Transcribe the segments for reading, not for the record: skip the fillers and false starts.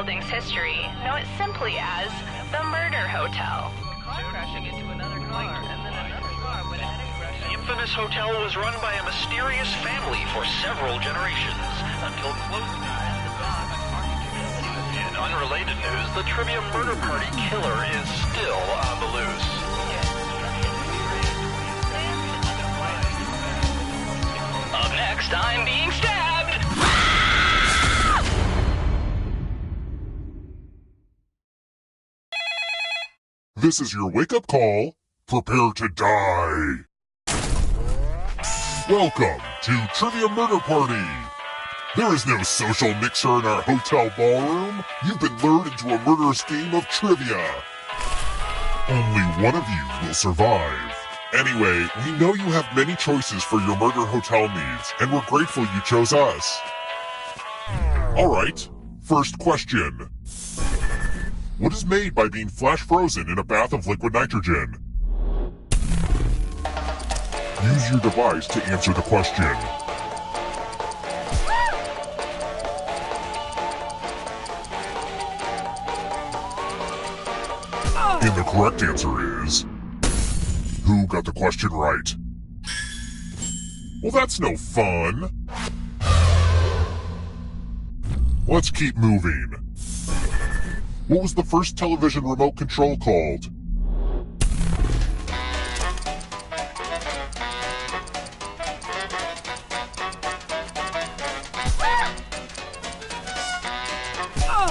building's history know it simply as the Murder Hotel. Crashing into another car, and then another car went ahead and crashed. The infamous hotel was run by a mysterious family for several generations, until close in unrelated news, the Trivia Murder Party killer is still on the loose. Up next, I'm being stabbed! This is your wake-up call. Prepare to die. Welcome to Trivia Murder Party. There is no social mixer in our hotel ballroom. You've been lured into a murderous game of trivia. Only one of you will survive. Anyway, we know you have many choices for your murder hotel needs, and we're grateful you chose us. Alright, first question. What is made by being flash frozen in a bath of liquid nitrogen? Use your device to answer the question. And the correct answer is... Who got the question right? Well, that's no fun. Let's keep moving. What was the first television remote control called?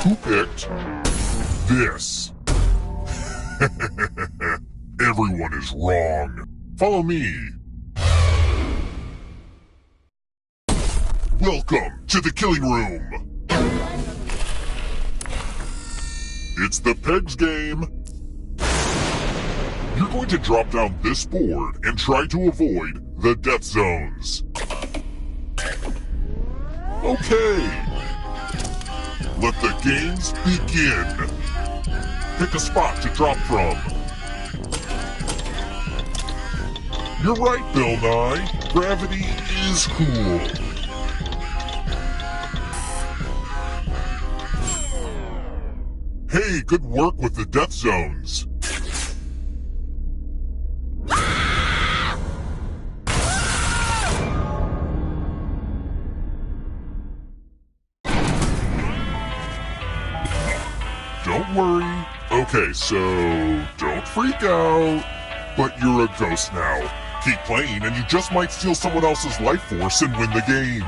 Who picked this? Everyone is wrong. Follow me. Welcome to the killing room. It's the Pegs game. You're going to drop down this board and try to avoid the death zones. Okay. Let the games begin. Pick a spot to drop from. You're right, Bill Nye. Gravity is cool. Hey, good work with the death zones. Don't worry. Okay, so don't freak out. But you're a ghost now. Keep playing and you just might steal someone else's life force and win the game.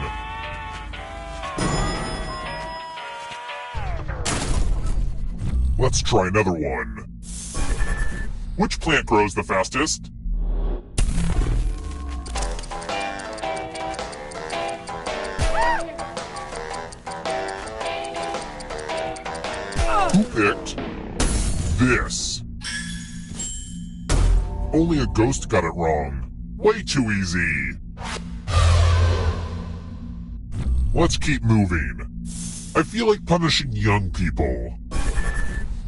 Let's try another one. Which plant grows the fastest? Who picked this? Only a ghost got it wrong. Way too easy. Let's keep moving. I feel like punishing young people.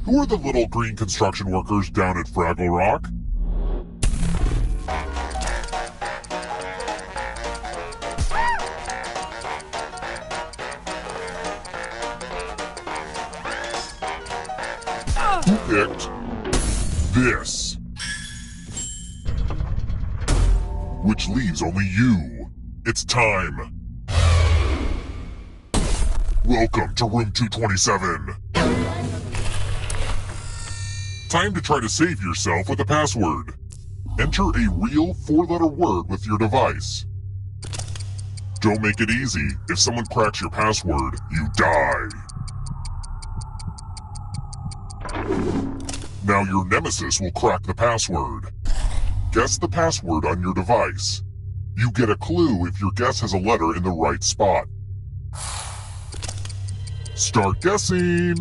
Who are the little green construction workers down at Fraggle Rock? Who picked this? Which leaves only you. It's time. Welcome to room 227. Time to try to save yourself with a password. Enter a real 4-letter word with your device. Don't make it easy. If someone cracks your password, you die. Now your nemesis will crack the password. Guess the password on your device. You get a clue if your guess has a letter in the right spot. Start guessing!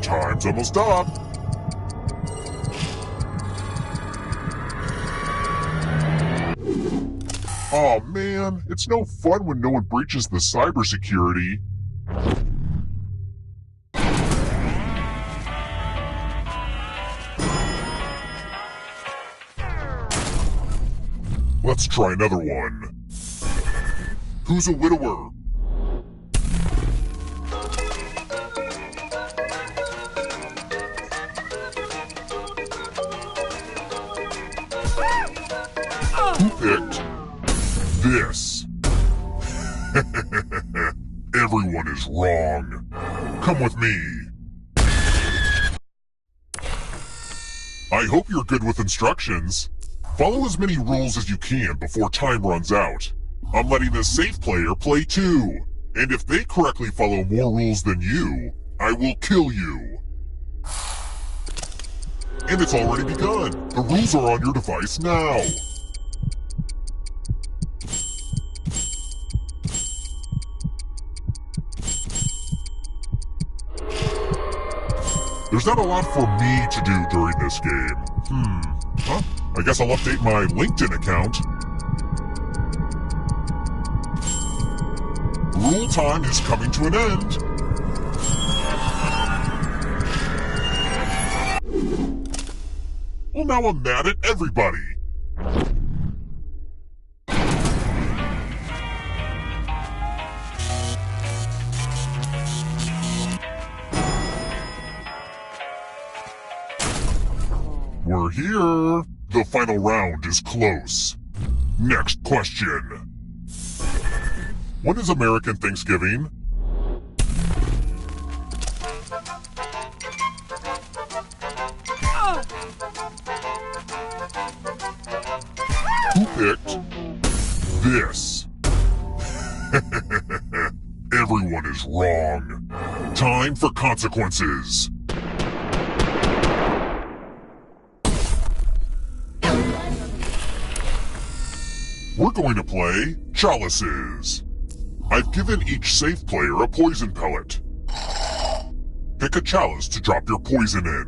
Time's almost up. Aw, man, it's no fun when no one breaches the cybersecurity. Let's try another one. Who's a widower? Who picked this? Everyone is is wrong. Come with me. I hope you're good with instructions. Follow as many rules as you can before time runs out. I'm letting the safe player play too. And if they correctly follow more rules than you, I will kill you. And it's already begun. The rules are on your device now. There's not a lot for me to do during this game. I guess I'll update my LinkedIn account. Rule time is coming to an end. Well, now I'm mad at everybody. We're here. The final round is close. Next question. When is American Thanksgiving? Who picked this? Everyone is wrong. Time for consequences. We're going to play Chalices. I've given each safe player a poison pellet. Pick a chalice to drop your poison in.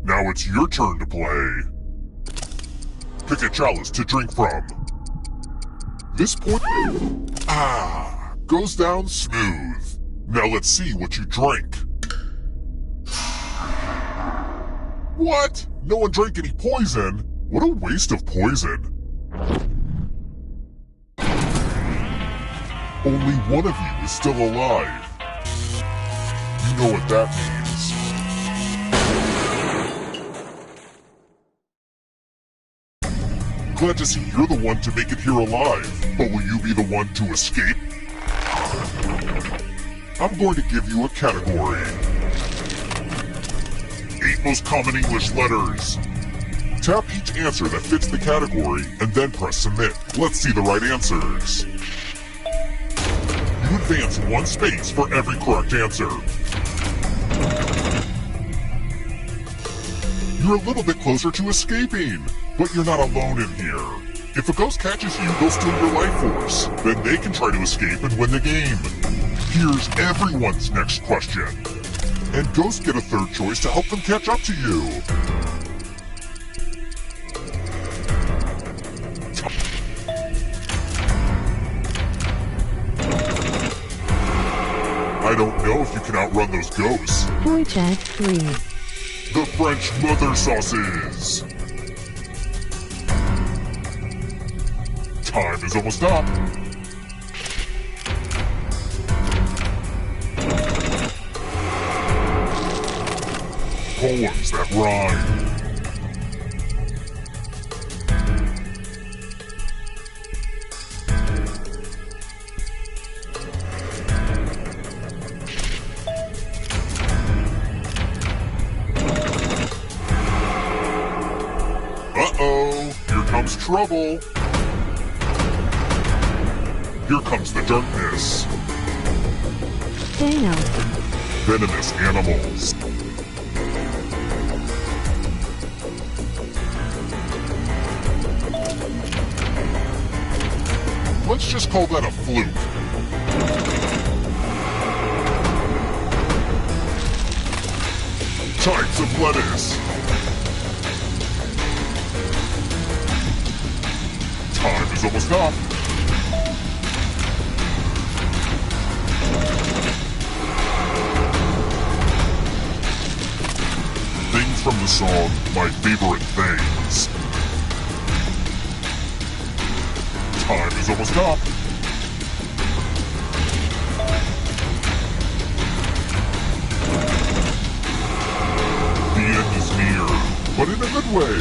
Now it's your turn to play. Pick a chalice to drink from. This poison goes down smooth. Now let's see what you drank. What? No one drank any poison? What a waste of poison. Only one of you is still alive. You know what that means. Glad to see you're the one to make it here alive, but will you be the one to escape? I'm going to give you a category. 8 most common English letters. Tap each answer that fits the category and then press submit. Let's see the right answers. You advance 1 space for every correct answer. You're a little bit closer to escaping, but you're not alone in here. If a ghost catches you, they'll steal your life force. Then they can try to escape and win the game. Here's everyone's next question. And ghosts get a third choice to help them catch up to you. I don't know if you can outrun those ghosts. Boy Jack 3. The French mother sauces. Time is almost up. Poems that rhyme. Uh-oh, here comes trouble. Here comes the darkness. Venomous animals. Let's just call that a fluke. Types of lettuce. Time is almost up. Things from the song, My Favorite Things. Time is almost up. The end is near, but in a good way.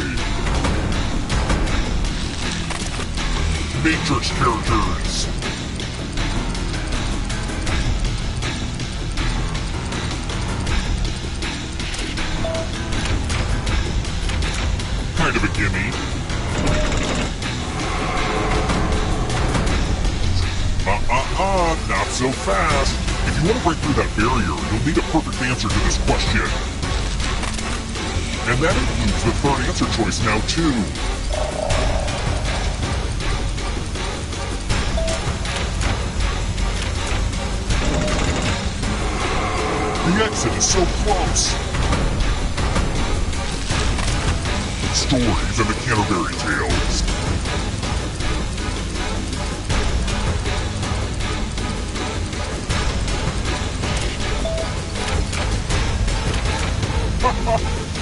Matrix characters. Kind of a gimme. Not so fast. If you want to break through that barrier, you'll need a perfect answer to this question. And that includes the third answer choice now, too. The exit is so close. Stories and the Canterbury Tales.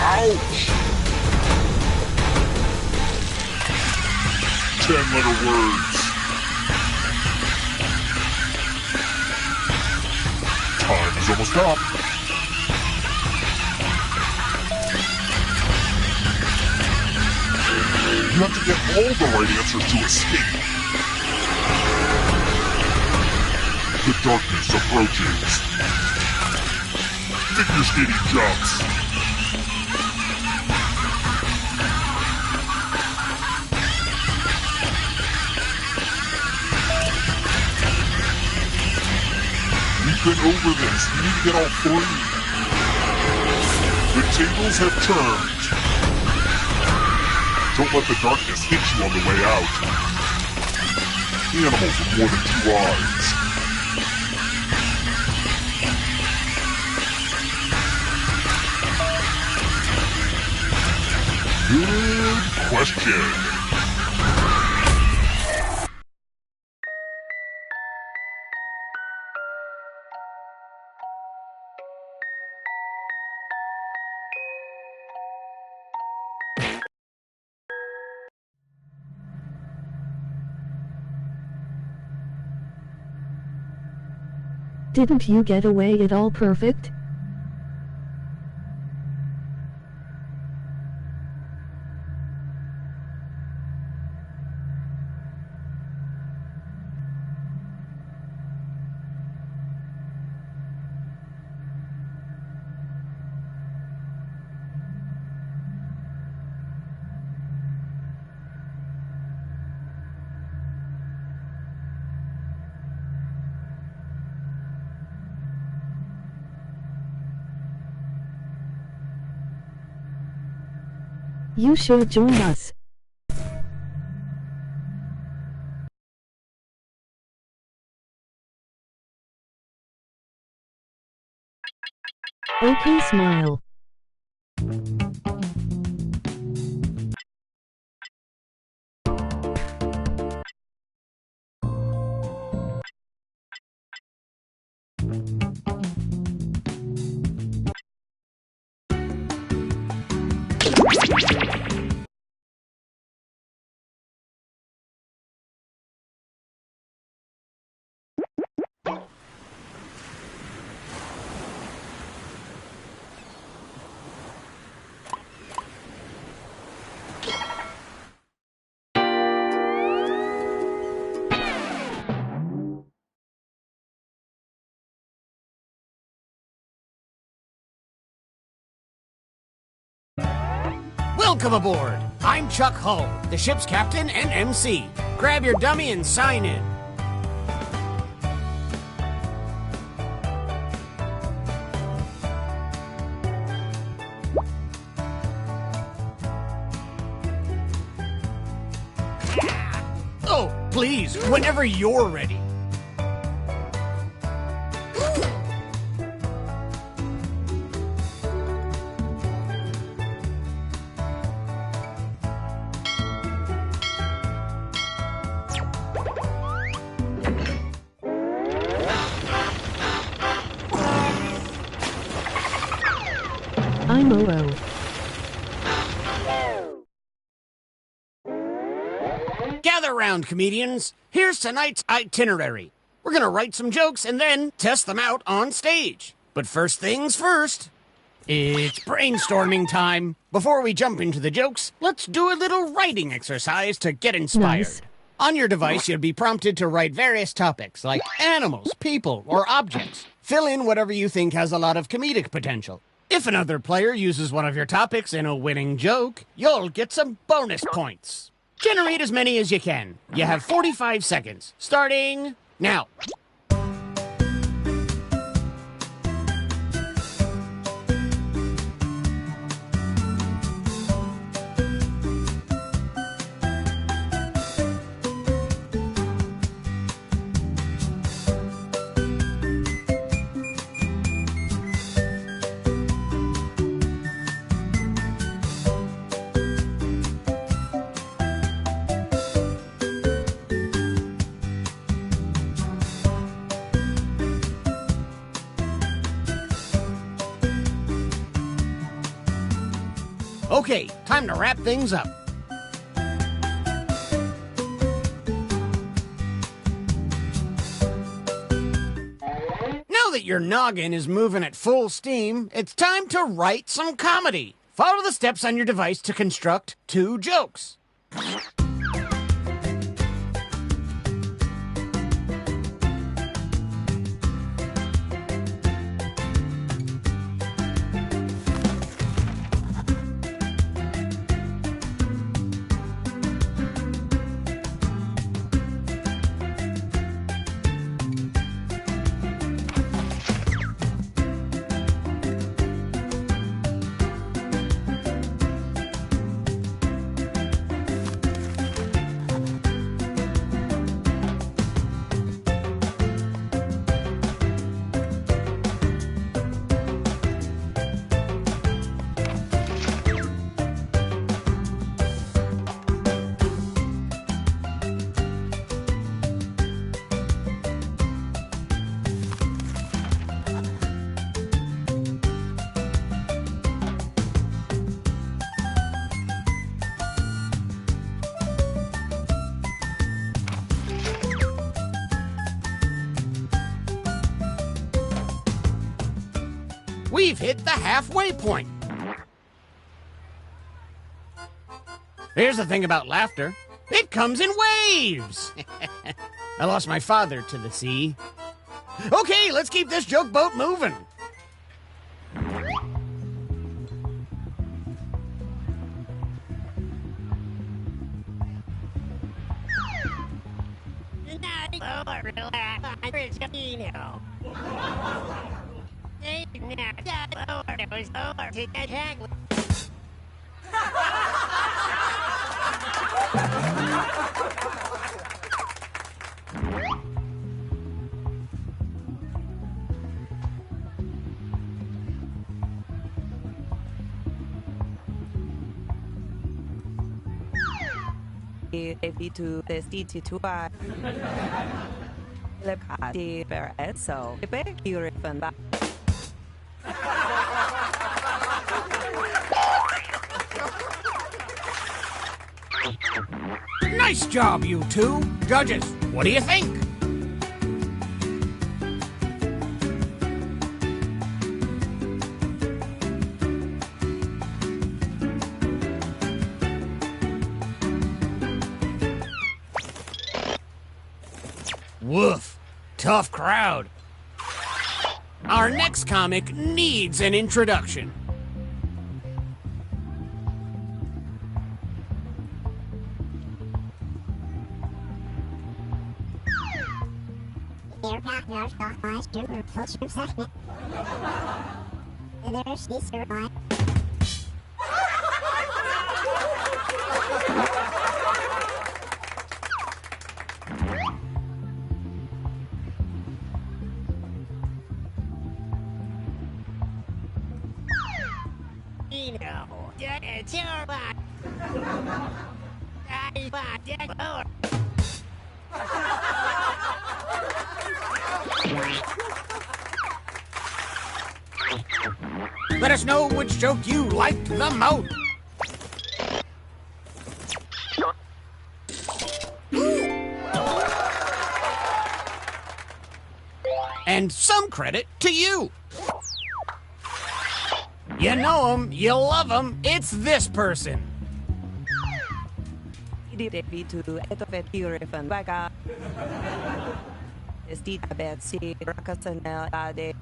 Ouch! 10-letter words. Time is almost up. You have to get all the right answers to escape. The darkness approaches. Figure skating jumps. We've been over this. You need to get all three. The tables have turned. Don't let the darkness hit you on the way out. Animals with more than 2 eyes. Good question. Didn't you get away it all perfect? You should join us. Okay, smile. Welcome aboard! I'm Chuck Hull, the ship's captain and MC. Grab your dummy and sign in. Oh, please, whenever you're ready. I'm OO. Gather round, comedians. Here's tonight's itinerary. We're gonna write some jokes and then test them out on stage. But first things first, it's brainstorming time. Before we jump into the jokes, let's do a little writing exercise to get inspired. Nice. On your device, you'd be prompted to write various topics like animals, people, or objects. Fill in whatever you think has a lot of comedic potential. If another player uses one of your topics in a winning joke, you'll get some bonus points. Generate as many as you can. You have 45 seconds, starting now. Okay, time to wrap things up. Now that your noggin is moving at full steam, it's time to write some comedy. Follow the steps on your device to construct 2 jokes. We've hit the halfway point. Here's the thing about laughter. It comes in waves. I lost my father to the sea. Okay, let's keep this joke boat moving. to destituar le parti per eso Nice job, you two. Judges, what do you think? Woof. Tough crowd. Our next comic needs an introduction. Let us know which joke you liked the most. And some credit to you. You know him, you love him, it's this person. Devi to Etovet Eurefan Vaga. Esti Betsy Rakasanel Ade.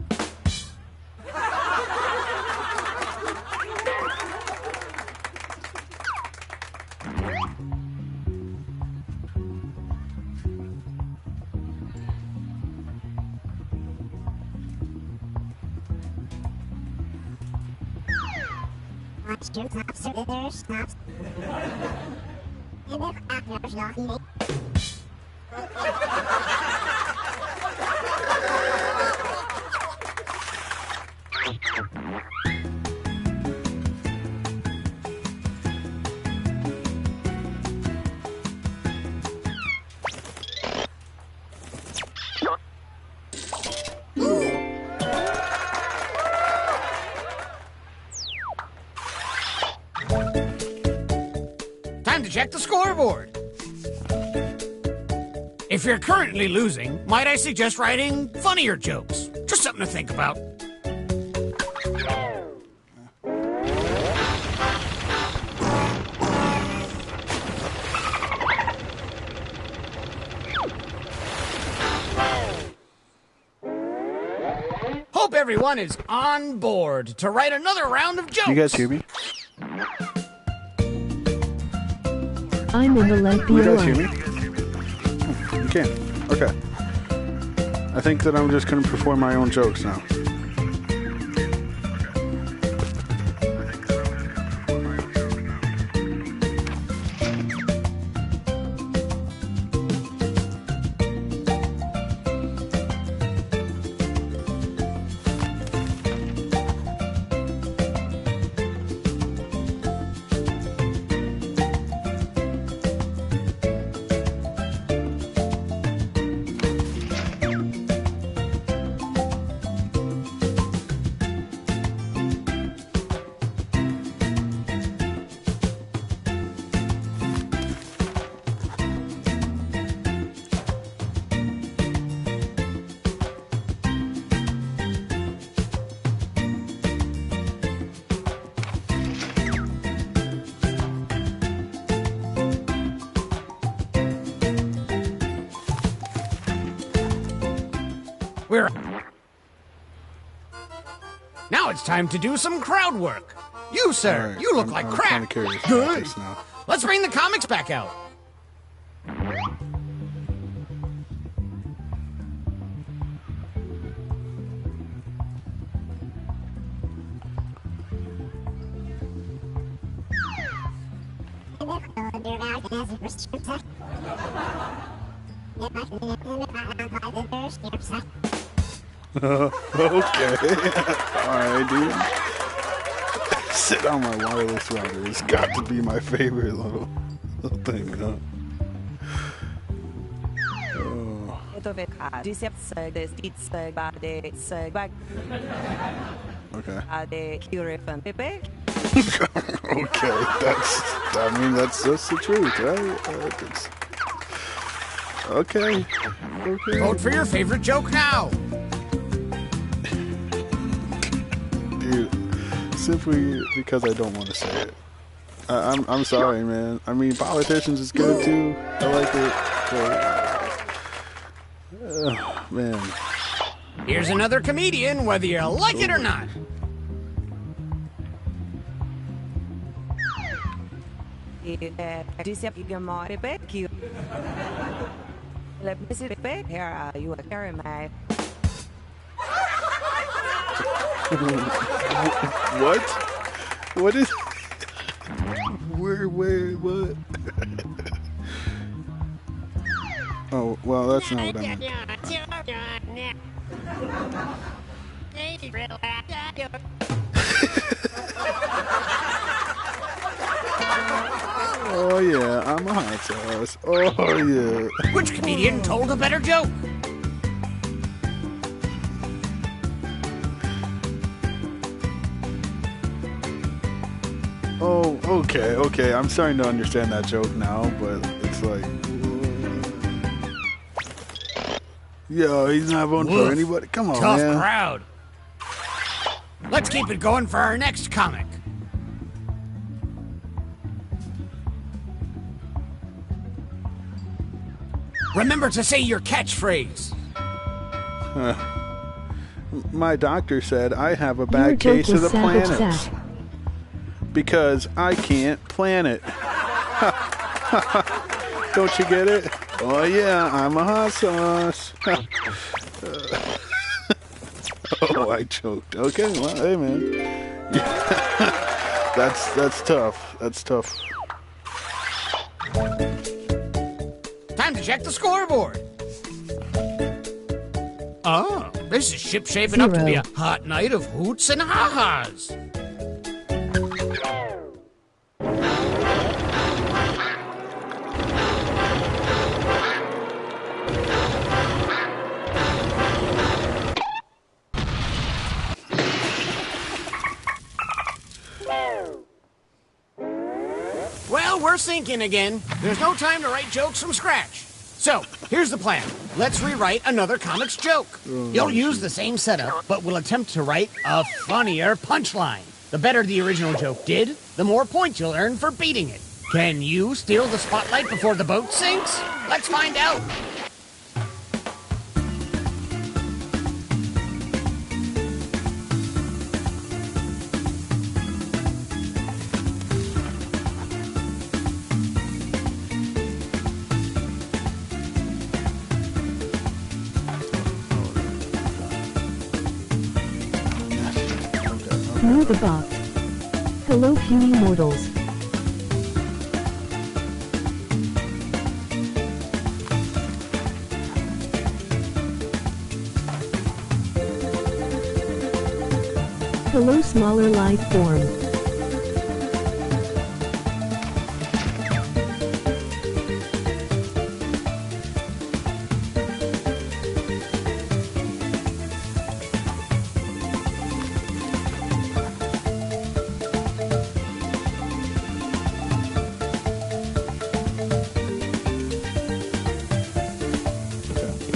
Time to check the scoreboard. If you're currently losing, might I suggest writing funnier jokes? Just something to think about. Hope everyone is on board to write another round of jokes. You guys hear me? I'm in the lake You guys hear below. me? You can. Okay. I think that I'm just going to perform my own jokes now. Now it's time to do some crowd work. You, sir, All right, you look I'm like kinda crap. curious about Good. this now. Let's bring the comics back out. Okay. Alright, dude. Sit on my wireless router. It's got to be my favorite little thing, huh? Oh. Etovet Dicep Desti Bade Bag Okay. Ade Eurefan Pepe. Okay. That's just the truth, right? It's- okay. Okay. Vote for your favorite joke now. Dude, simply because I don't want to say it. I'm sorry, man. I mean, politicians is good too. I like it. But, man. Here's another comedian, whether you like it or not. Dicep Gamma Pepe. Let me see the back. Here you are carrying my. What? What is? Where? What? Oh, well, that's not what I meant. Oh yeah, I'm a hot sauce. Oh yeah. Which comedian told a better joke? Oh, okay. I'm starting to understand that joke now, but it's like, yo, he's not voting Woof. for anybody. Come on, Tough man. crowd. Let's keep it going for our next comic. Remember to say your catchphrase. My doctor said I have a Your bad joke case of was the savage, planets. Zach. Because I can't plan it. Don't you get it? Oh yeah, I'm a hot sauce. Oh, I choked. Okay, well, hey man. That's tough. That's tough. Time to check the scoreboard. Oh, this is ship-shaping up to be a hot night of hoots and ha-has. Well, we're sinking again. There's no time to write jokes from scratch. So, here's the plan. Let's rewrite another comics joke. You'll use the same setup, but we'll attempt to write a funnier punchline. The better the original joke did, the more points you'll earn for beating it. Can you steal the spotlight before the boat sinks? Let's find out. Know the bot. Hello, puny mortals. Hello, smaller life form.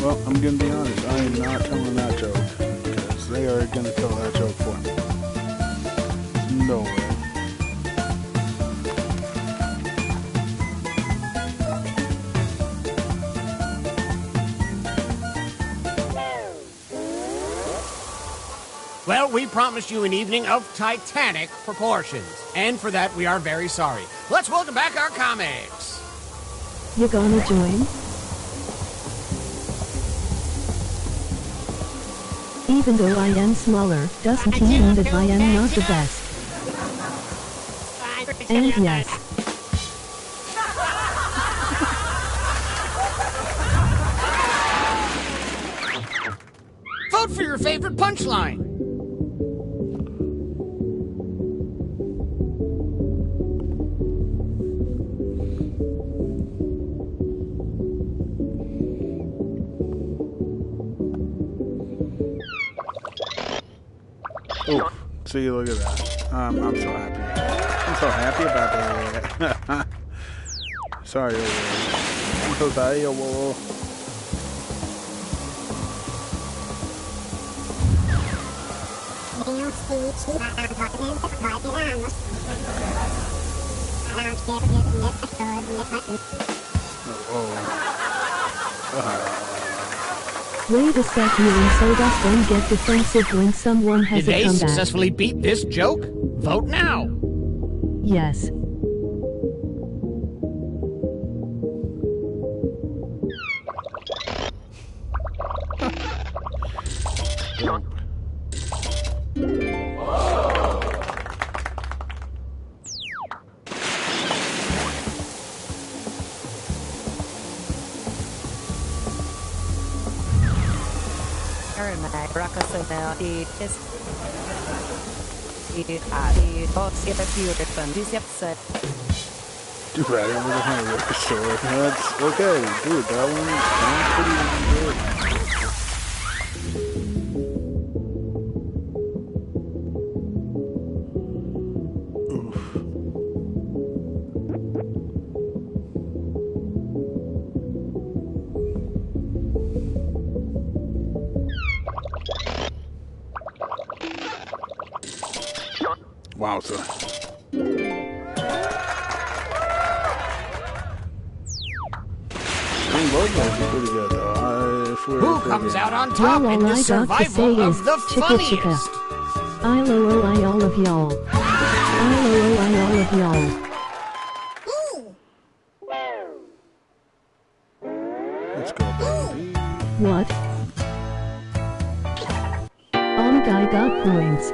Well, I'm gonna be honest. I am not telling that joke because they are gonna tell that joke for me. No way. Well, we promised you an evening of titanic proportions. And for that, we are very sorry. Let's welcome back our comics. You gonna join? Even though I am smaller, doesn't mean that I am not the best. And yes, Vote for your favorite punchline. Oh, see, look at that. I'm so happy. I'm so happy about that. Sorry. I'm so sorry. Whoa. wait a sec, you insults don't get defensive when someone has Did a they comeback. successfully beat this joke? Vote now. Yes. Too bad I wasn't hungry at the store. That's okay, dude. That one's pretty good. Oof. Wow, sir. I'm both might be pretty good though. Who comes out on top Well, in all I this got to say survival is, of the chicka chicka. funniest? I all of y'all. I all of y'all. Let's go, baby. What? Guy got points.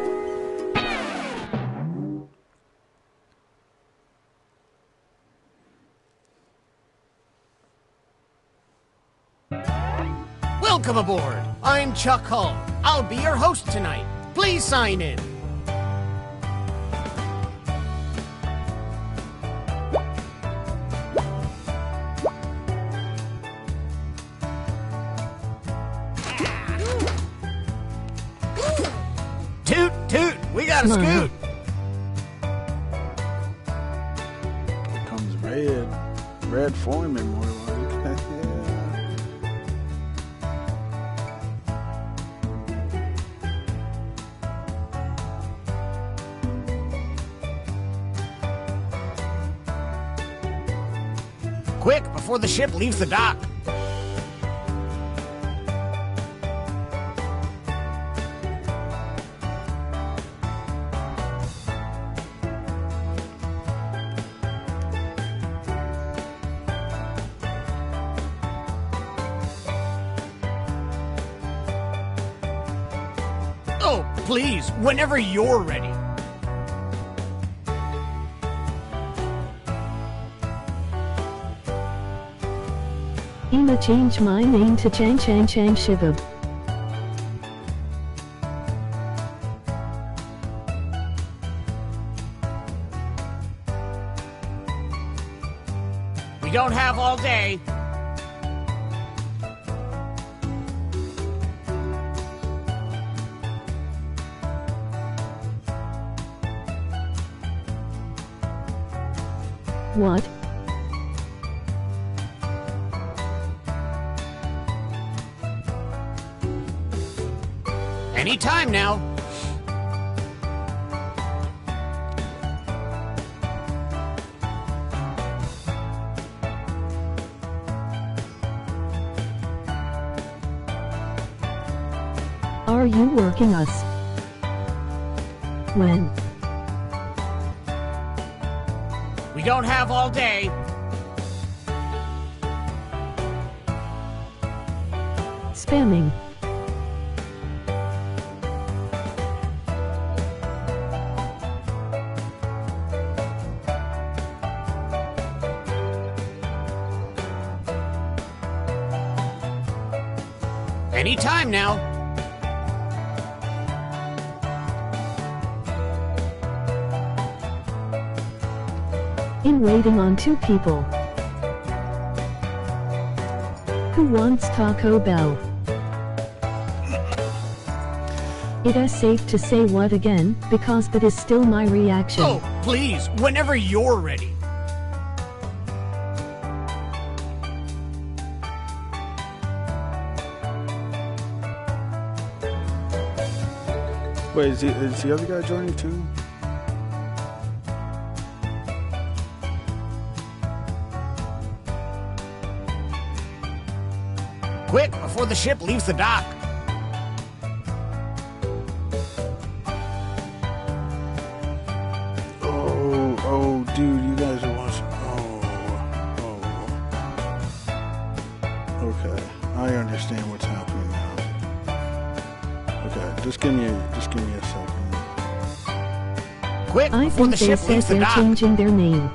Welcome aboard. I'm Chuck Hull. I'll be your host tonight. Please sign in. Toot, toot, we got a scoot. Here comes Red Foreman, more like. Quick, before the ship leaves the dock. Oh, please, whenever you're ready. I'ma change my name to Chang Shivab. We don't have all day. What? Anytime now. Are you working us? When? We don't have all day. Spamming. Anytime now. In waiting on two people. Who wants Taco Bell? It is safe to say what again, because that is still my reaction. Oh, please, whenever you're ready. Wait, is the other guy joining too? Quick, before the ship leaves the dock. Oh, dude, you guys are watching. Okay, I understand what's happening now. Okay, just give me a second. Quick, I before think the they ship said leaves the they're dock. changing their name.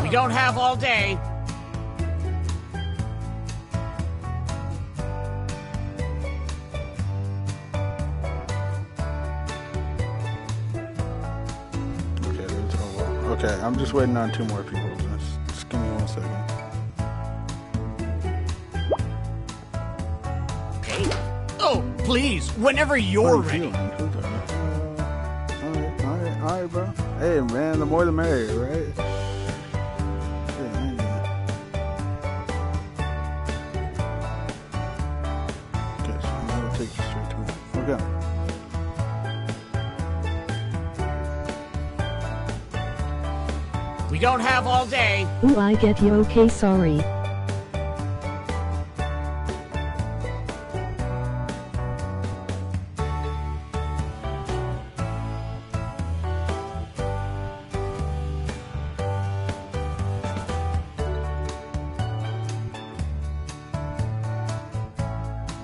We don't have all day. Okay, I'm just waiting on two more people. Just give me 1 second. Okay. Oh, please, whenever you're How you ready. feeling? Alright, bro. Hey, man, the more the merrier, right? Okay. We don't have all day. Ooh, I get you. Okay, sorry.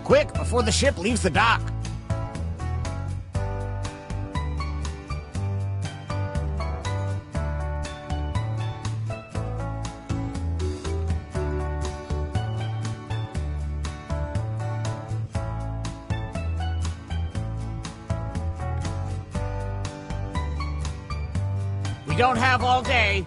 Quick, before the ship leaves the dock. We don't have all day.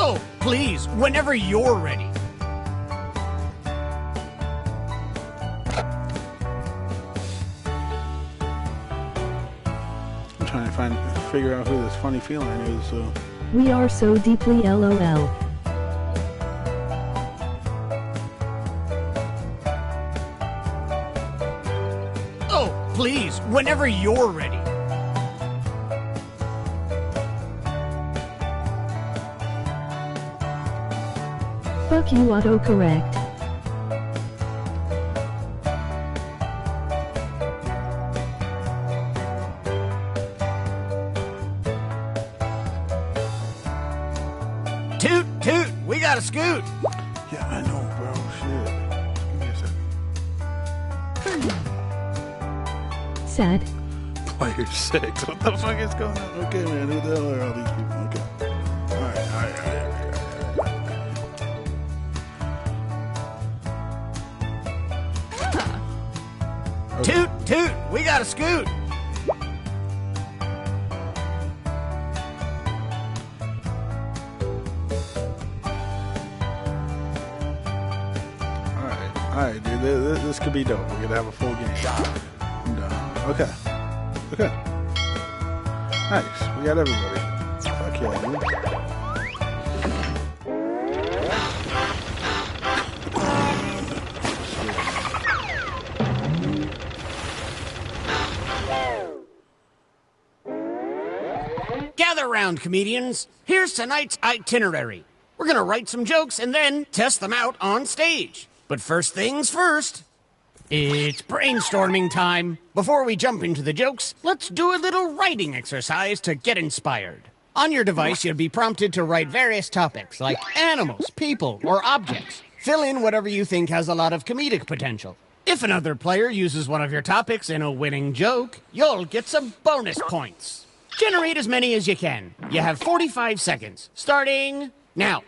Oh, please, whenever you're ready. I'm trying to figure out who this funny feline is, so. We are so deeply LOL. Oh, please, whenever you're ready. Fuck you, autocorrect. Toot, toot, we got a scoot. Yeah, I know, bro. Shit. Give me a second. Sad. Player 6. What the fuck is going on? Okay, man. Who the hell are all these people? Okay. Alright. Toot, toot, we got a scoot. Alright, dude. This could be dope. We're gonna have a full game. And, okay. Nice. We got everybody. Fuck yeah, dude. Gather round, comedians. Here's tonight's itinerary. We're gonna write some jokes and then test them out on stage. But first things first, it's brainstorming time. Before we jump into the jokes, let's do a little writing exercise to get inspired. On your device, you'll be prompted to write various topics like animals, people, or objects. Fill in whatever you think has a lot of comedic potential. If another player uses one of your topics in a winning joke, you'll get some bonus points. Generate as many as you can. You have 45 seconds, starting now.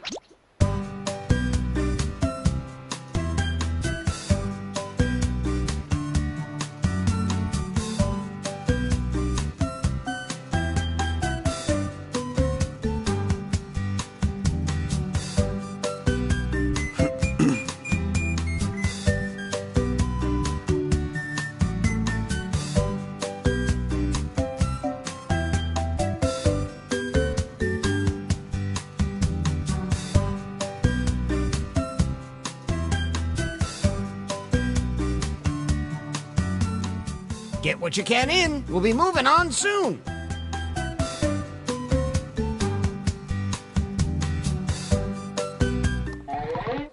Get what you can in. We'll be moving on soon.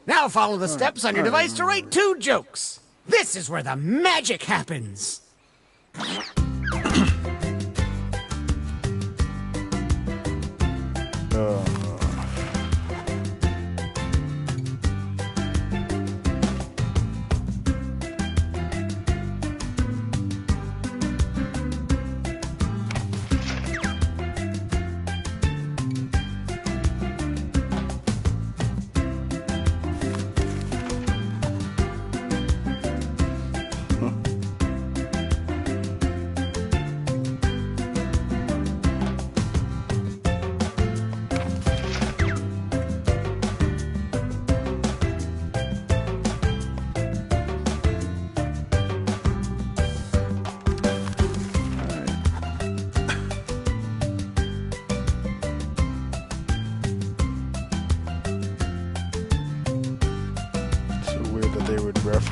Now follow the steps on your device to write 2 jokes. This is where the magic happens.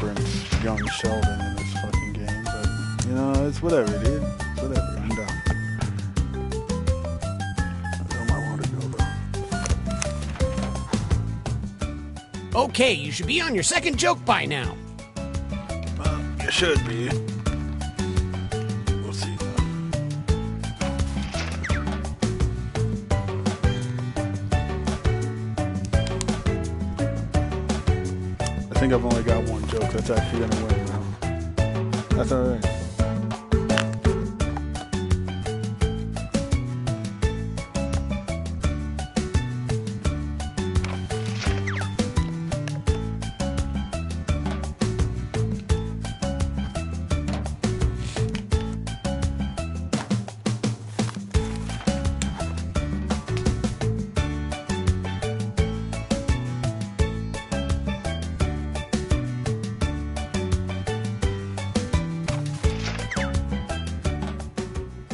reference young Sheldon in this fucking game, but you know, it's whatever, dude. It's whatever. I'm down. I might want to go though. Okay, you should be on your second joke by now. You should be. We'll see though. I think I've only got one joke that's actually gonna win now. That's alright.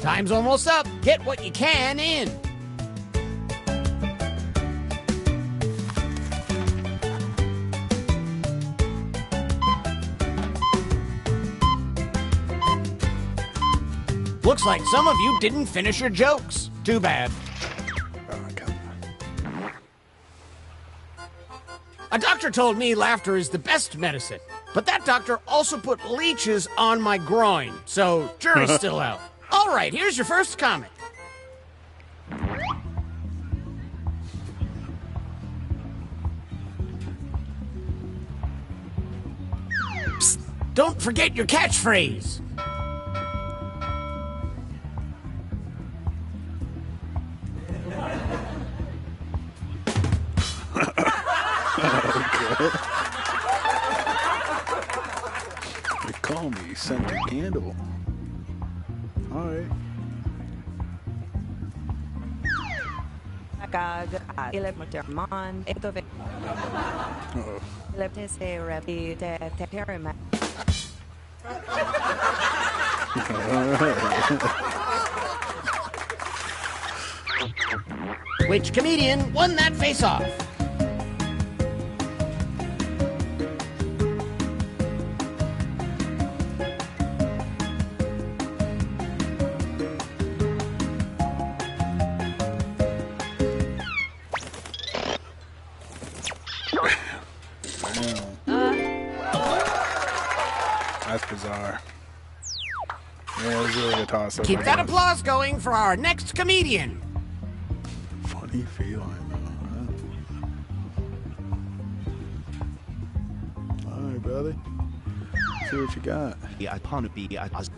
Time's almost up. Get what you can in. Looks like some of you didn't finish your jokes. Too bad. Oh, come on. A doctor told me laughter is the best medicine, but that doctor also put leeches on my groin, so jury's still out. All right, here's your first comic. Psst, don't forget your catchphrase. They call me scented candle. Alright. Which comedian won that face-off? That's bizarre. Yeah, it was really a toss-up. Keep that applause going for our next comedian. Funny feline, though. Huh? Alright, brother. See what you got. I want to be as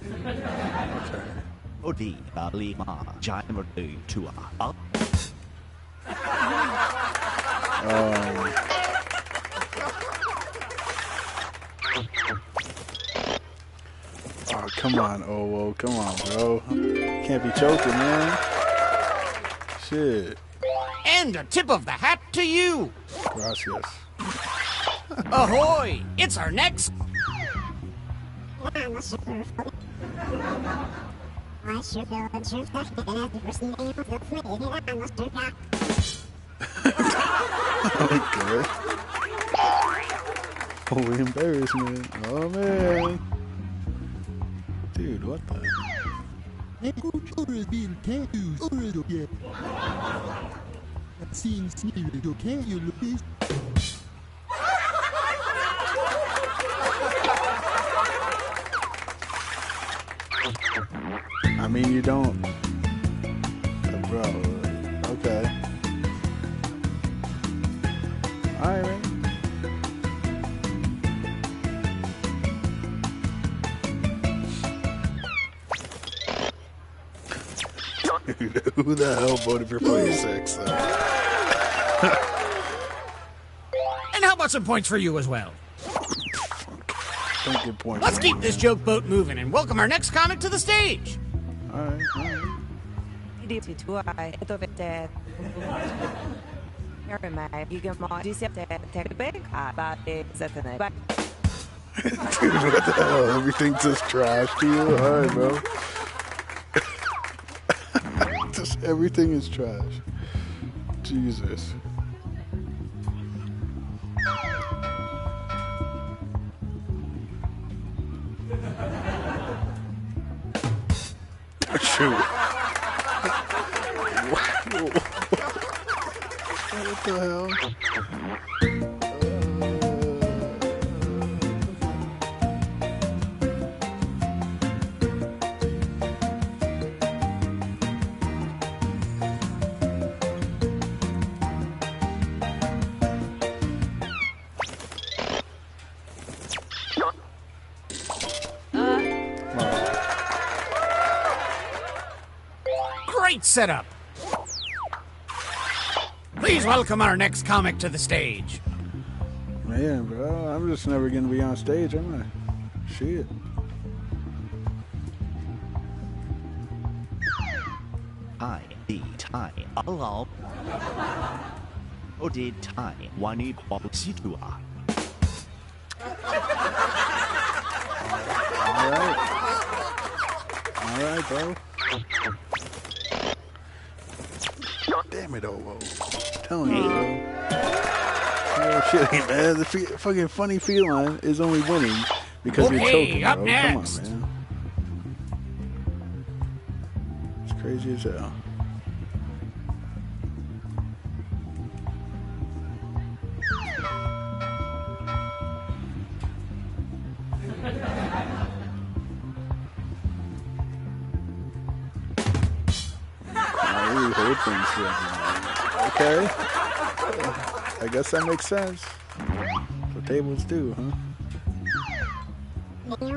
Okay. Oh, come on, Owo. Come on, bro. Can't be choking, man. Shit. And a tip of the hat to you. Gracias. Ahoy! It's our next... Okay. Holy embarrassment. Oh, man. Dude, what the? I mean, you don't. Bro, okay. Alright, man. Who the hell voted for 46? And how about some points for you as well? Don't get points. Let's keep this joke boat moving and welcome our next comic to the stage. Alright, alright. Dude, what the hell? Everything's just trash to you? Alright, bro. Just everything is trash. Jesus. What the hell? Great setup. Please welcome our next comic to the stage. Man, bro, I'm just never gonna be on stage, am I? Shit. Hi, the Thai, hello. Oh, the Thai, one equal situa. All right, bro. Damn it, Ovo. Telling you, bro. Oh, shit, man. The fucking funny feline is only winning because you're choking, up bro. next. Come on, man. It's crazy as hell. I really hold things for everyone. Okay. I guess that makes sense. So tables do, huh? Okay.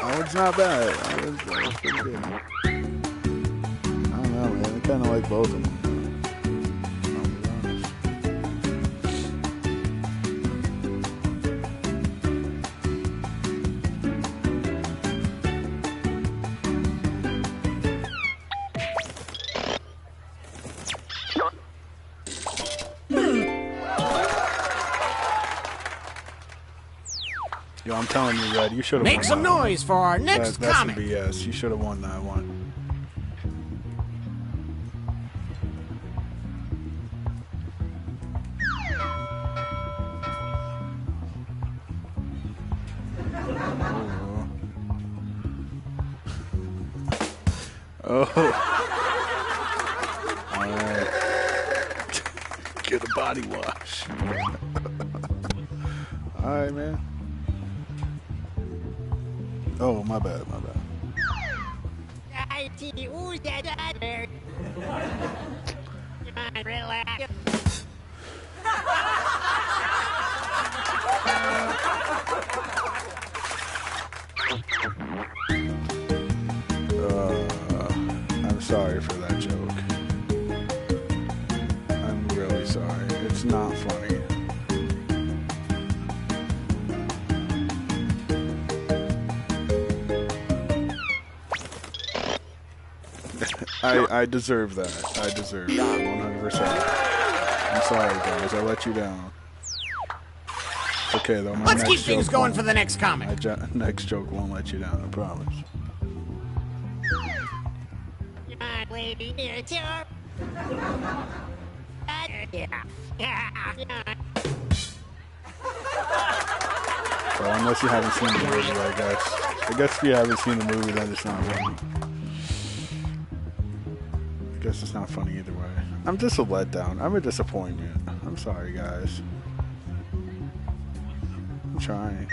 Oh, it's not bad. That was pretty good. I don't know, man. I kind of like both of them. I'll be honest. Yo, I'm telling you, Red, you should have won. Make some noise for our next That's some comic. BS. You should have won that one. Oh. All right. Get a body wash. All right, man. Oh, my bad, my bad. I'm sorry for that joke. I'm really sorry. It's not funny. I deserve that. I deserve that 100%. I'm sorry, guys. I let you down. It's okay, though. Let's keep things going for the next comic. My next joke won't let you down, I promise. Well, unless you haven't seen the movie, I guess. I guess if you haven't seen the movie, then it's not funny. I guess it's not funny either way. I'm just a letdown. I'm a disappointment. I'm sorry, guys. I'm trying.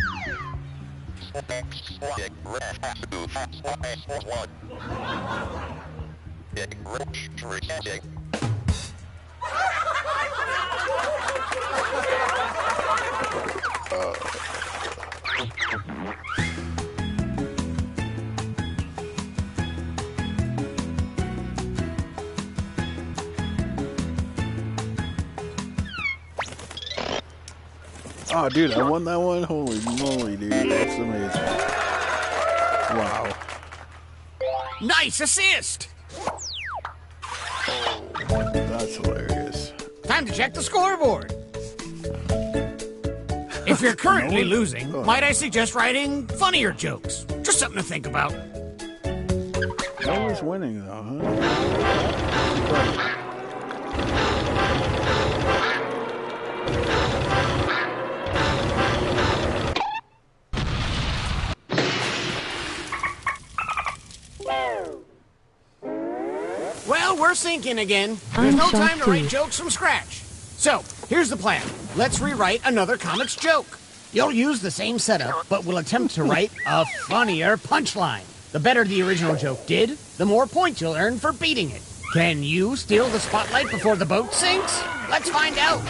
Oh, dude, I won that one? Holy moly, dude. That's amazing. Wow. Nice assist! Oh, that's hilarious. Time to check the scoreboard. If you're currently losing, might I suggest writing funnier jokes? Just something to think about. No He's winning though, huh? Well, we're sinking again. There's no time to shocked write too. jokes from scratch. So, here's the plan. Let's rewrite another comics joke. You'll use the same setup, but we'll attempt to write a funnier punchline. The better the original joke did, the more points you'll earn for beating it. Can you steal the spotlight before the boat sinks? Let's find out.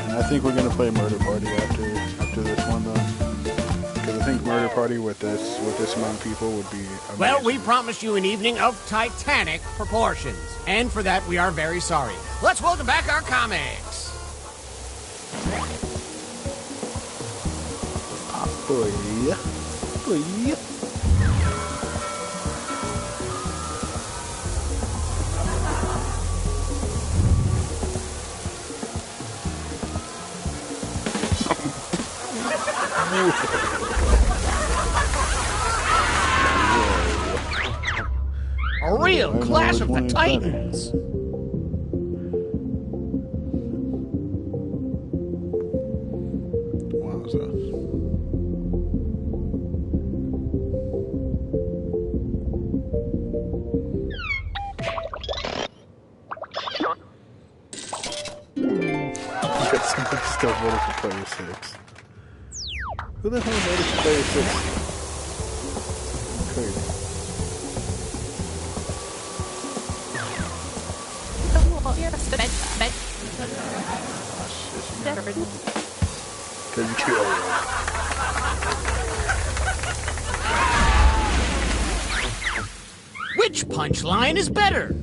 I think we're gonna play Murder Party after this one though, because I think Murder Party with this amount of people would be amazing. Well, we promised you an evening of titanic proportions, and for that we are very sorry. Let's welcome back our comics. Boy. A real Clash of the Titans. Wowza. Because somebody still voted for player 6. Who the hell voted for player 6? Crazy. Because you killed him. Which punchline is better?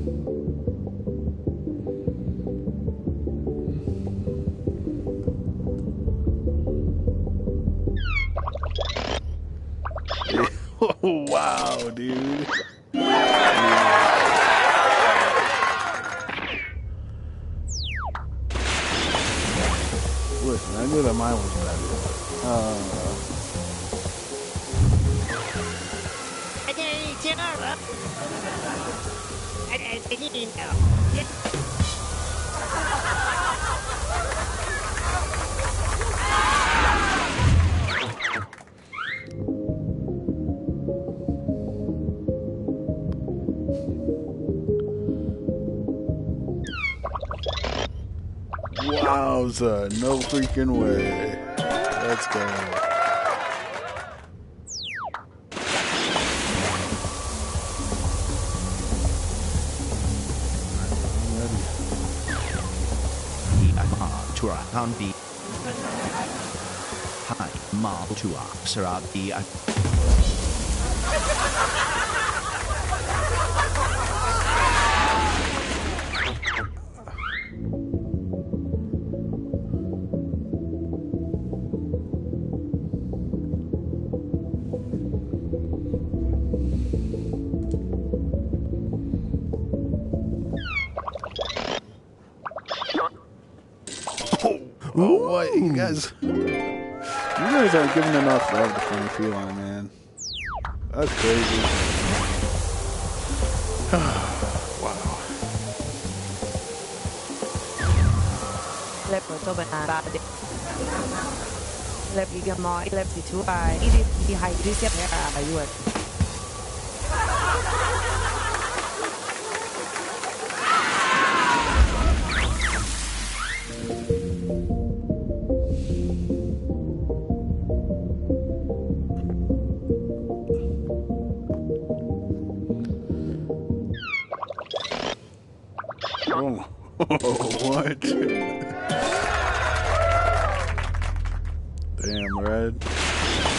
Wow, dude. Listen, I knew that mine was better. Wowza, no freaking way. Let's go. Hi, Mal Tua, Sarabi. Oh, what? You guys aren't giving enough love to Funny Feline, man. That's crazy. Wow. Oh, what? Damn, Red.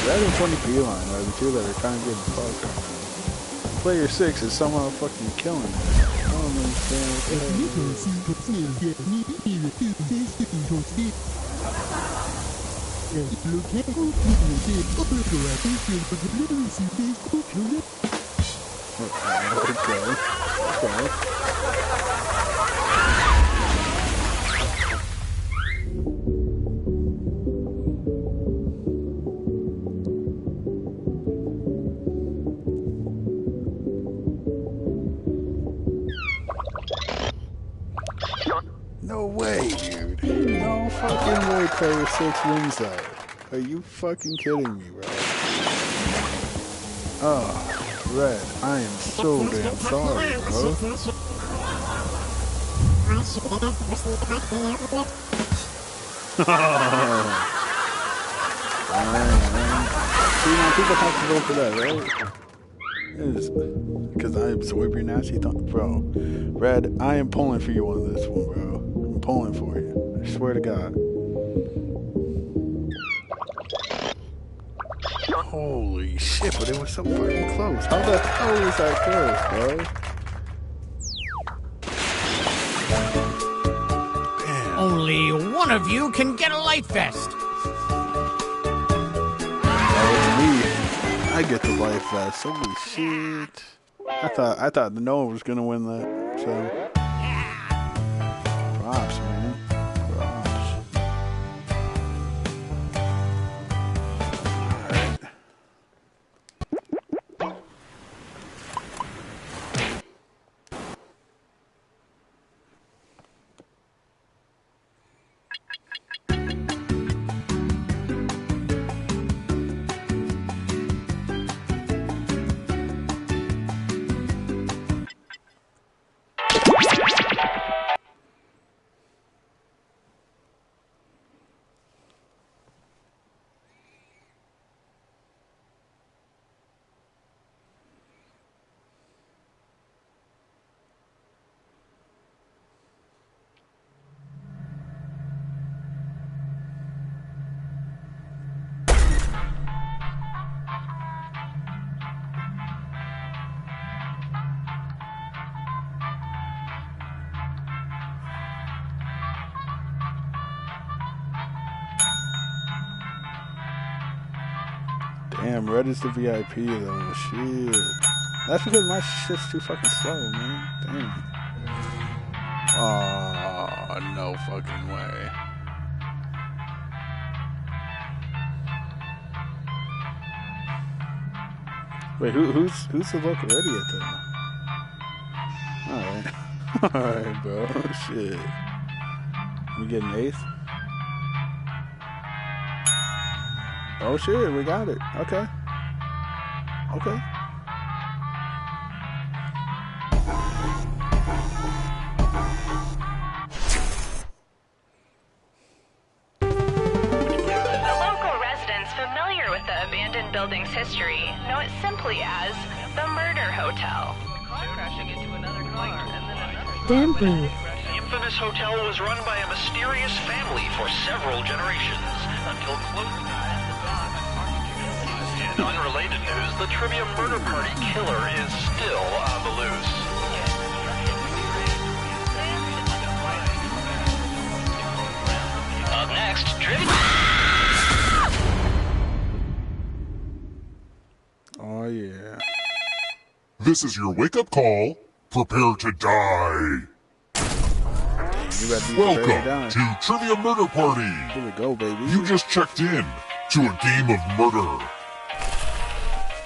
Red and 20 Beeline are the two that are kind of getting fucked right now. Player 6 is somehow fucking killing it. I don't understand what the hell. Okay. No way, dude. No fucking way player 6 wins that. Are you fucking kidding me, bro? Oh, Red, I am so damn sorry, bro. See, now people have to vote for that, right? Because I absorb your nasty thoughts, bro. Red, I am pulling for you on this one, bro. I'm pulling for you. I swear to God. Holy shit, but it was so fucking close. How the hell was that close, bro? Damn. Only one of you can get a life vest. I get the life vest. Holy shit. I thought Noah was gonna win that. So props, man. Props. Alright. Damn, Red is the VIP though. Shit. That's because my shit's too fucking slow, man. Damn. Oh, no fucking way. Wait, who's the local idiot then? Alright. Alright, bro. Shit. We getting eighth? Oh shit, we got it. Okay. Okay. The local residents familiar with the abandoned building's history know it simply as the Murder Hotel. Crashing into another car and then another. Damper. The infamous hotel was run by a mysterious family for several generations until close. In unrelated news, the Trivia Murder Party killer is still on the loose. Up next, Trivia. Oh yeah. This is your wake-up call. Prepare to die. You better be Welcome prepared to die. to Trivia Murder Party. Here we go, baby. You just checked in to a game of murder.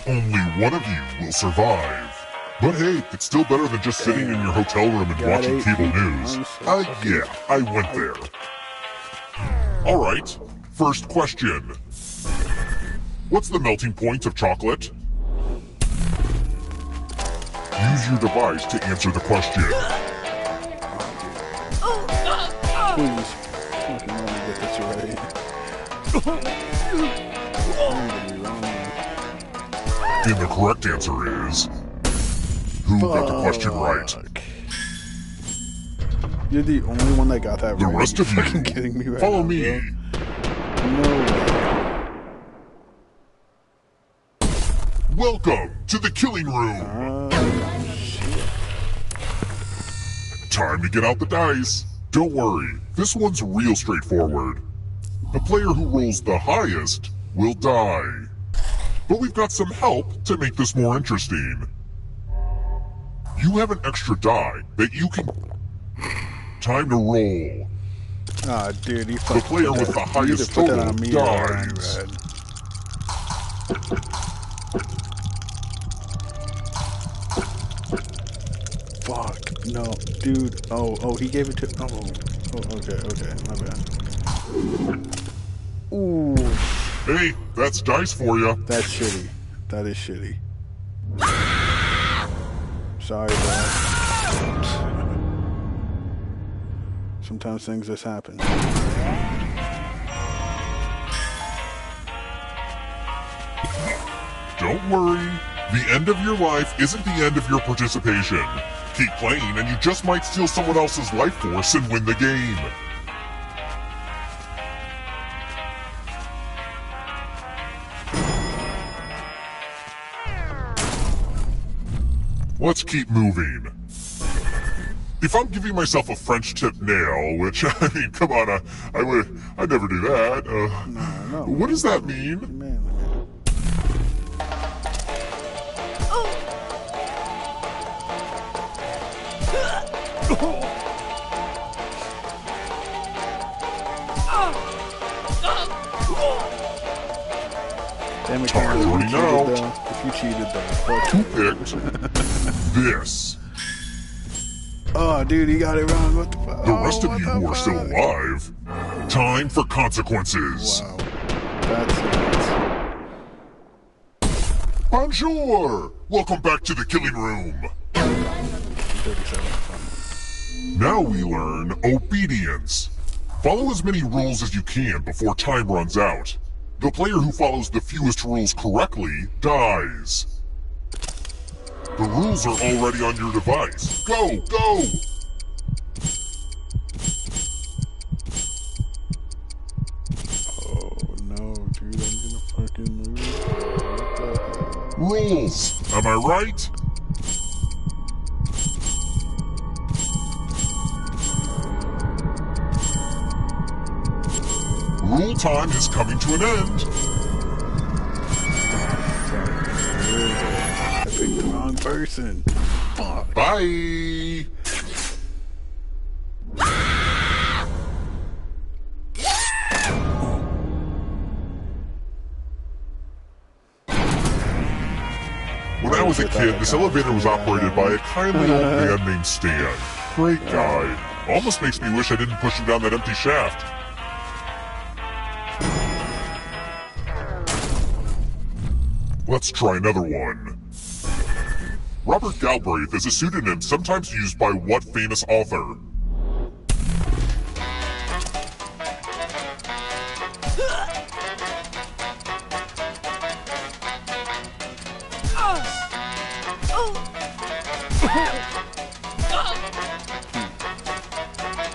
Only one of you will survive. But hey, it's still better than just sitting in your hotel room and watching cable news. Yeah, I went there. Alright, first question. What's the melting point of chocolate? Use your device to answer the question. Please. Fucking let me get this right. And the correct answer is... Who got the question right? You're the only one that got that right. The rest of you, fucking kidding me right follow now, me. Bro. No way. Welcome to the killing room. Time to get out the dice. Don't worry, this one's real straightforward. The player who rolls the highest will die. But we've got some help to make this more interesting. You have an extra die that you can... Time to roll. Ah, dude, The player with the highest total dies. Fuck, no, dude. Oh, he gave it to... Oh, okay, my bad. Ooh. Hey, that's dice for you. That's shitty. That is shitty. Sorry, bro. Sometimes things just happen. Don't worry. The end of your life isn't the end of your participation. Keep playing and you just might steal someone else's life force and win the game. Let's keep moving. If I'm giving myself a French tip nail, which, I mean, come on, I'd never do that. No, what does that mean? Man. Damn it, Time's running out. If you cheated, though. Who picked this? Oh, dude, he got it wrong. What the fuck? The rest of you who are still alive, time for consequences. Wow. That's nuts. Bonjour! Welcome back to the killing room. 37. Now we learn obedience. Follow as many rules as you can before time runs out. The player who follows the fewest rules correctly dies. The rules are already on your device. Go, go! Oh no, dude, I'm gonna fucking lose. What the hell? Rules, am I right? Rule time is coming to an end. I picked the wrong person. Fuck. Bye! When I was a kid, this elevator was operated by a kindly old man named Stan. Great guy. Almost makes me wish I didn't push him down that empty shaft. Let's try another one. Robert Galbraith is a pseudonym sometimes used by what famous author?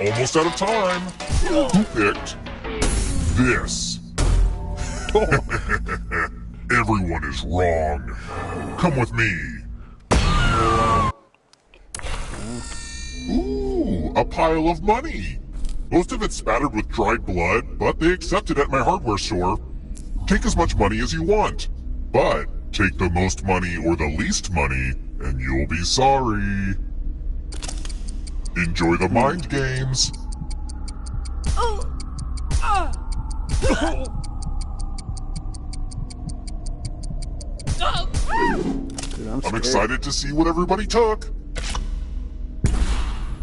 Almost out of time. Who picked this? Everyone is wrong. Come with me. Ooh, a pile of money. Most of it's spattered with dried blood, but they accept it at my hardware store. Take as much money as you want, but take the most money or the least money, and you'll be sorry. Enjoy the mind games. Dude, I'm excited to see what everybody took.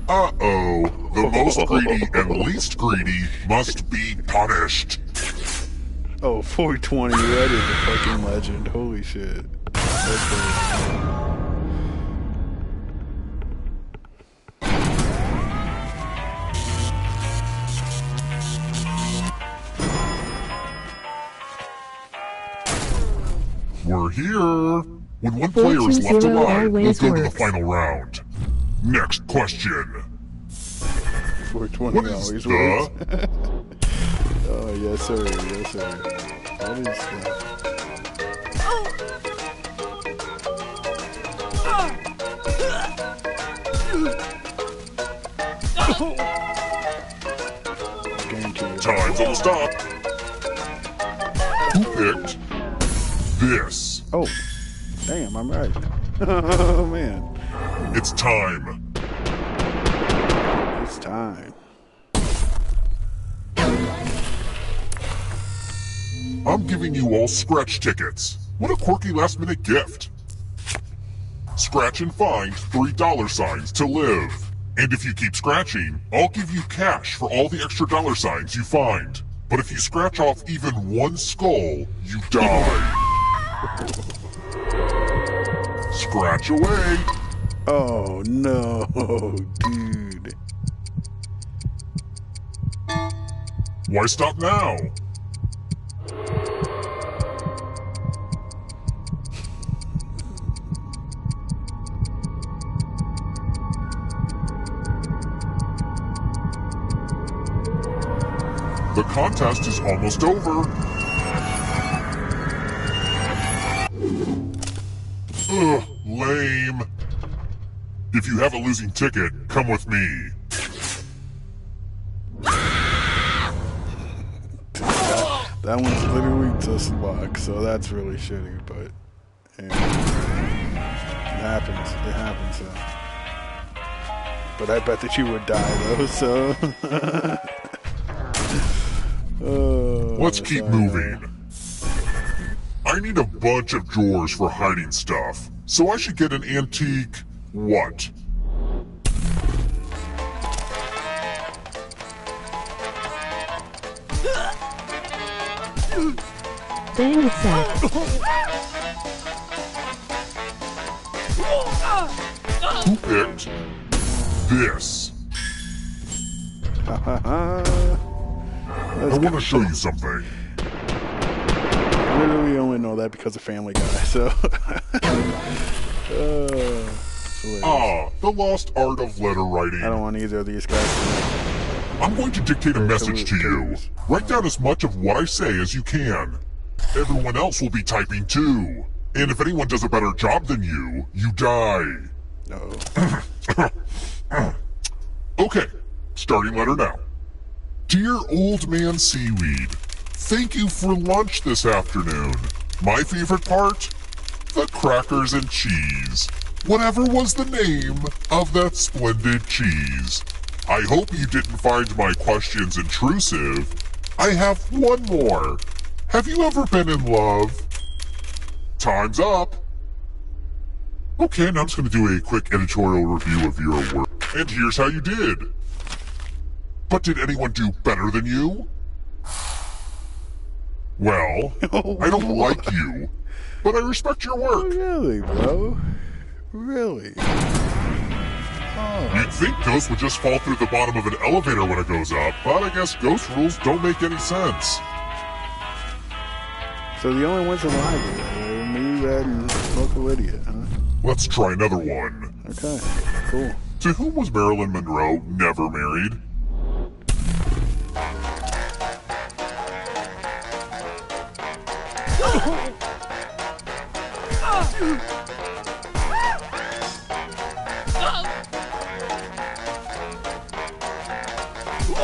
Uh-oh. The most greedy and least greedy must be punished. Oh, 420. That is a fucking legend. Holy shit. That's crazy. We're here. When one player is left alive, we'll go to the final round. Next question. 420 What is always the... works. Oh, yes, sir. Yes, sir. What is that? Time's almost up. Who picked this? Oh, damn, I'm right. Oh, man. It's time. It's time. I'm giving you all scratch tickets. What a quirky last-minute gift. Scratch and find $3 to live. And if you keep scratching, I'll give you cash for all the extra $signs you find. But if you scratch off even one skull, you die. Scratch away. Oh, no, dude. Why stop now? The contest is almost over. Ugh, lame. If you have a losing ticket, come with me. That one's literally just luck, so that's really shitty, but yeah. It happens. It happens, though. But I bet that you would die, though, so... Let's keep moving. I need a bunch of drawers for hiding stuff, so I should get an antique... what? Dang it, Seth. Who picked this? I want to show you something. Literally only know that because of Family Guy, so... The lost art of letter writing. I don't want either of these guys to... I'm going to dictate a message to you. Write down as much of what I say as you can. Everyone else will be typing too. And if anyone does a better job than you, you die. No. Okay, starting letter now. Dear Old Man Seaweed, thank you for lunch this afternoon. My favorite part? The crackers and cheese. Whatever was the name of that splendid cheese. I hope you didn't find my questions intrusive. I have one more. Have you ever been in love? Time's up. Okay, now I'm just going to do a quick editorial review of your work. And here's how you did. But did anyone do better than you? Well, I don't like you, but I respect your work. Really, bro? Really? Oh. You'd think ghosts would just fall through the bottom of an elevator when it goes up, but I guess ghost rules don't make any sense. So the only ones alive are me, Red, and local idiot, huh? Let's try another one. Okay, cool. To whom was Marilyn Monroe never married?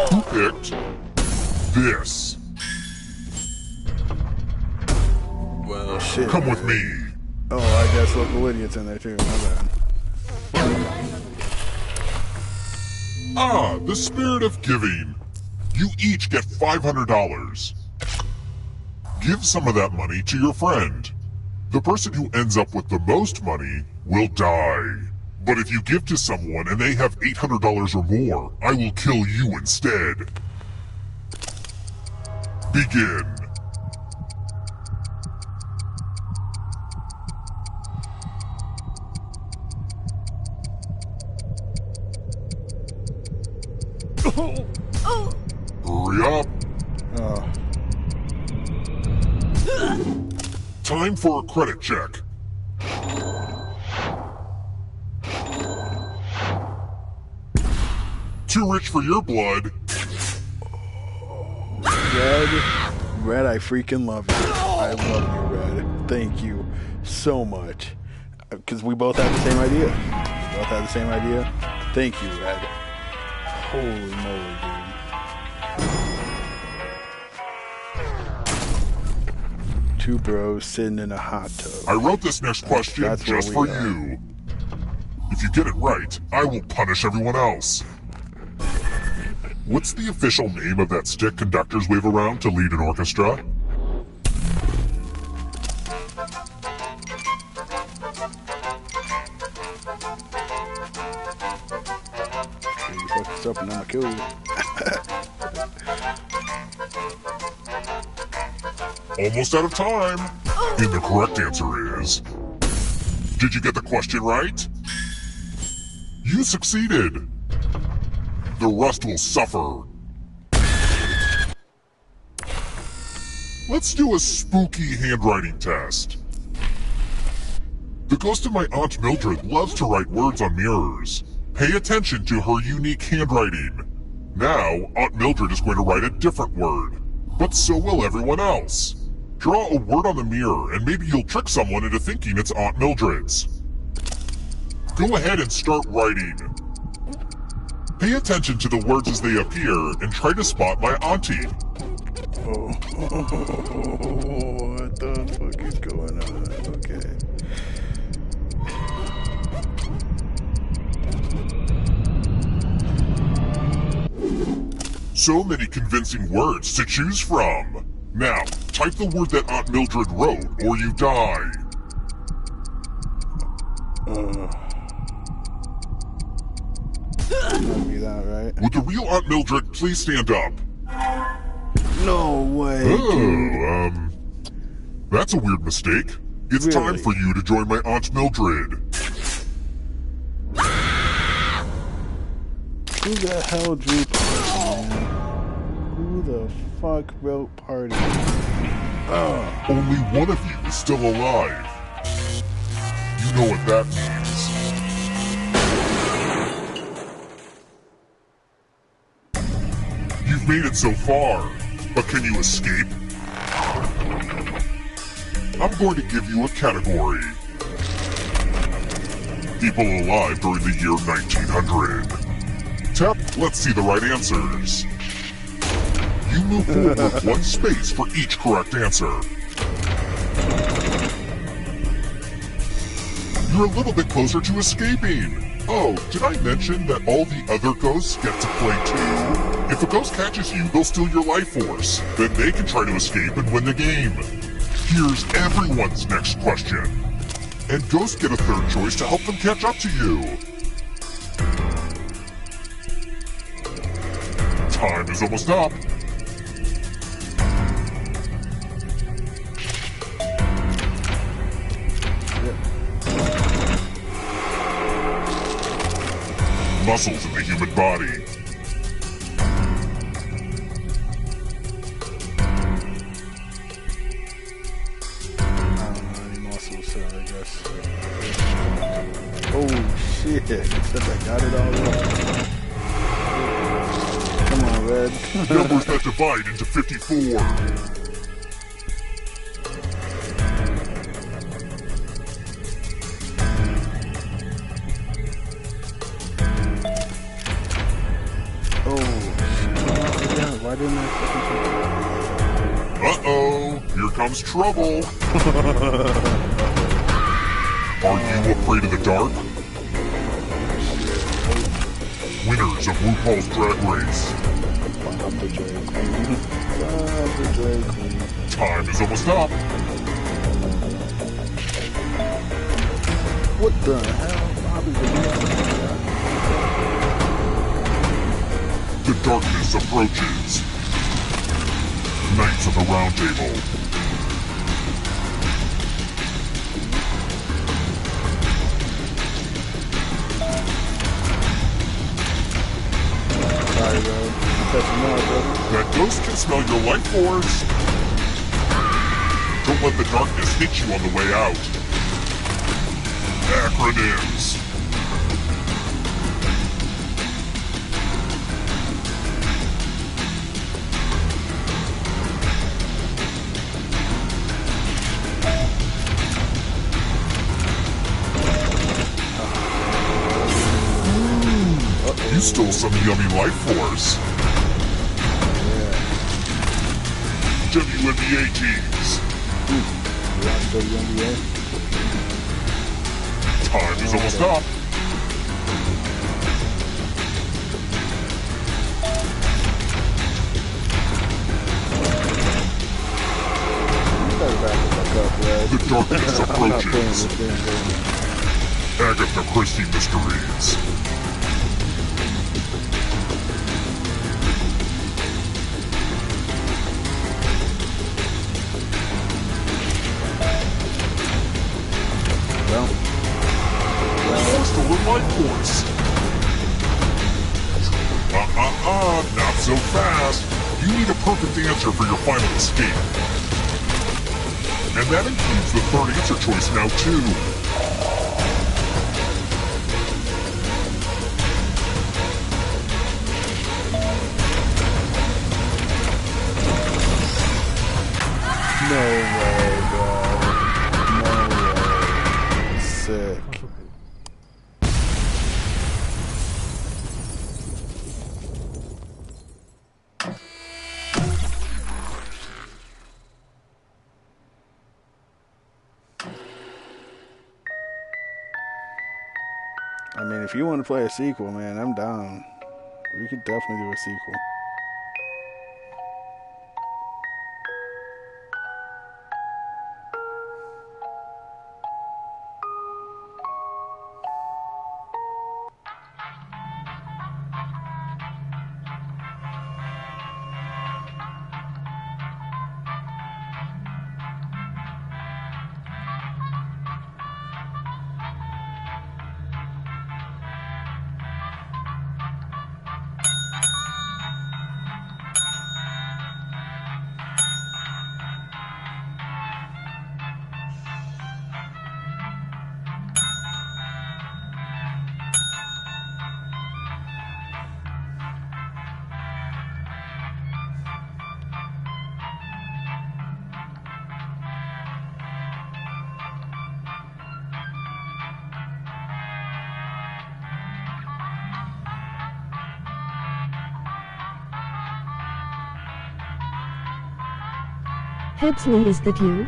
Who picked this? Well, shit. Come with me. Oh, I guess local idiots in there too. My bad. Ah, the spirit of giving. You each get $500. Give some of that money to your friend. The person who ends up with the most money will die. But if you give to someone and they have $800 or more, I will kill you instead. Begin. Hurry up. Oh. Time for a credit check. Too rich for your blood. Red, I freaking love you. I love you, Red. Thank you so much. Because we both had the same idea. Thank you, Red. Holy moly, dude. Two bros sitting in a hot tub. I wrote this next question just for you. If you get it right, I will punish everyone else. What's the official name of that stick conductors wave around to lead an orchestra? You fuck this up and I'm gonna kill you. Almost out of time. And the correct answer is... Did you get the question right? You succeeded. The rest will suffer. Let's do a spooky handwriting test. The ghost of my Aunt Mildred loves to write words on mirrors. Pay attention to her unique handwriting. Now, Aunt Mildred is going to write a different word, but so will everyone else. Draw a word on the mirror and maybe you'll trick someone into thinking it's Aunt Mildred's. Go ahead and start writing. Pay attention to the words as they appear and try to spot my auntie. Oh, what the fuck is going on? Okay. So many convincing words to choose from. Now, type the word that Aunt Mildred wrote, or you die. That'd be that, right? Would the real Aunt Mildred please stand up? No way, dude. That's a weird mistake. It's Really? time for you to join my Aunt Mildred. Who the hell drew party, man? Who the fuck wrote party? Only one of you is still alive. You know what that means. You've made it so far, but can you escape? I'm going to give you a category. People alive during the year 1900. Tap, let's see the right answers. You move forward one space for each correct answer. You're a little bit closer to escaping. Oh, did I mention that all the other ghosts get to play too? If a ghost catches you, they'll steal your life force. Then they can try to escape and win the game. Here's everyone's next question. And ghosts get a third choice to help them catch up to you. Time is almost up. Muscles in the human body. I don't know any muscles, so I guess. Oh shit! Except I got it all right. Come on, Red. Numbers that divide into 54. Why didn't I fucking Uh-oh, here comes trouble. Are you afraid of the dark? Winners of RuPaul's Drag Race. Bob the Drag Queen. Bob the Drag Queen. Time is almost up. What the hell? Bob is The darkness approaches. Knights of the Round Table. Sorry, bro. can smell your life force. Don't let the darkness hit you on the way out. Acronyms. You stole some yummy life force. WNBA teams. WNBA. Time is almost up. The darkness approaches. Agatha Christie mysteries. Stolen life force. Not so fast. You need a perfect answer for your final escape. And that includes the third answer choice now, too. No way, bro. No way. Sick. I mean, if you want to play a sequel, man, I'm down. We could definitely do a sequel. Hebsley, is that you?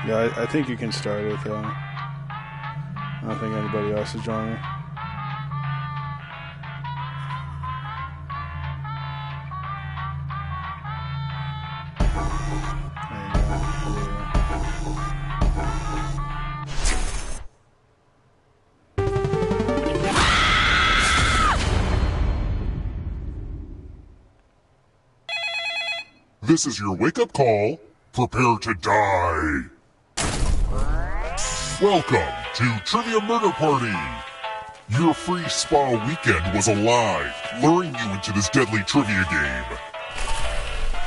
Yeah, I think you can start it though. I don't think anybody else is joining. This is your wake-up call. Prepare to die. Welcome to Trivia Murder Party. Your free spa weekend was a lie, luring you into this deadly trivia game.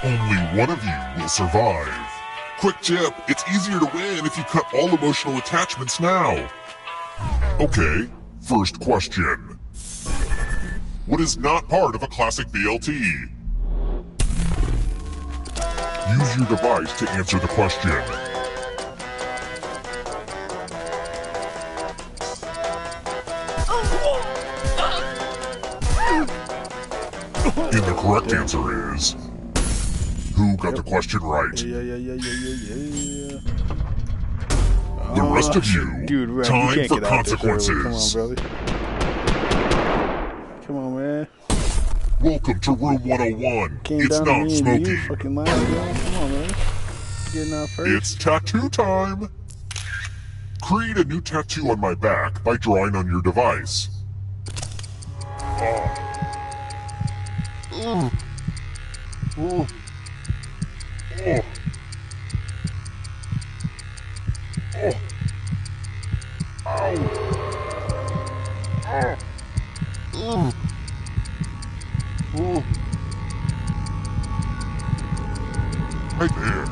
Only one of you will survive. Quick tip, it's easier to win if you cut all emotional attachments now. Okay, first question. What is not part of a classic BLT? Use your device to answer the question. And the correct answer is... Who got the question right? Yeah. The rest of you, dude, Ren, time you for can't get out this early. consequences. Come on, brother. Come on, man. Welcome to room 101. Came It's down to not me and smoking. you fucking last round. Come on, man. Getting out first. It's tattoo time. Create a new tattoo on my back by drawing on your device. Right there.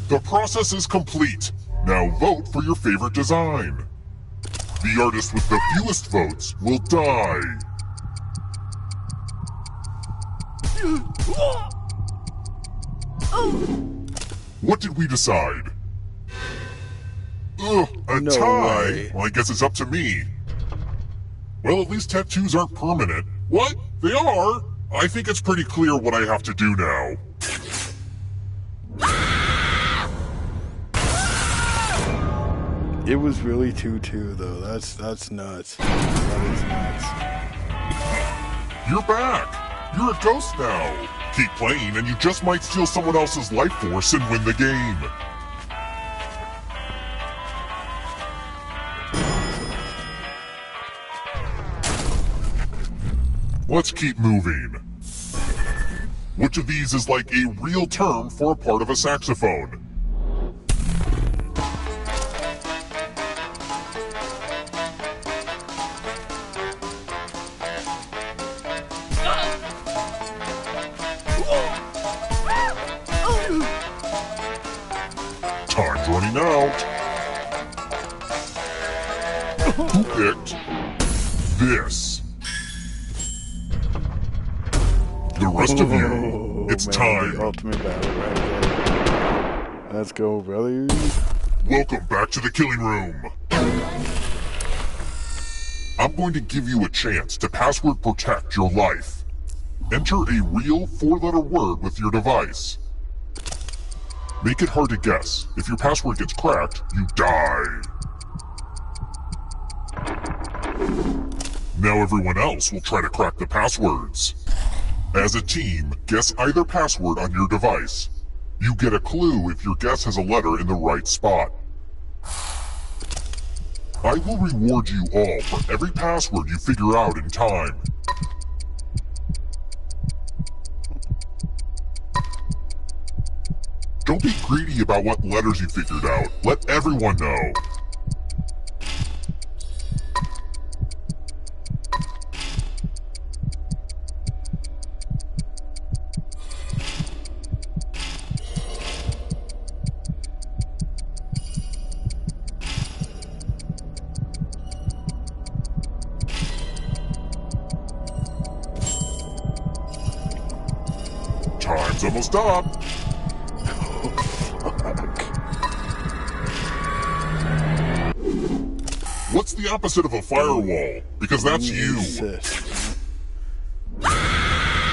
The process is complete. Now vote for your favorite design. The artist with the fewest votes will die. What did we decide? Ugh, a No tie? way. Well, I guess it's up to me. Well, at least tattoos aren't permanent. What? They are? I think it's pretty clear what I have to do now. It was really 2-2 though. That's nuts. That is nuts. You're back! You're a ghost now! Keep playing and you just might steal someone else's life force and win the game. Let's keep moving. Which of these is like a real term for a part of a saxophone? Time's running out. Who picked this? The rest of you, it's man, time. The ultimate battle right there. Let's go, brothers. Welcome back to the killing room. I'm going to give you a chance to password protect your life. Enter a real 4-letter word with your device. Make it hard to guess. If your password gets cracked, you die. Now everyone else will try to crack the passwords. As a team, guess either password on your device. You get a clue if your guess has a letter in the right spot. I will reward you all for every password you figure out in time. Don't be greedy about what letters you figured out. Let everyone know. Time's almost up. What's the opposite of a firewall? Because that's you.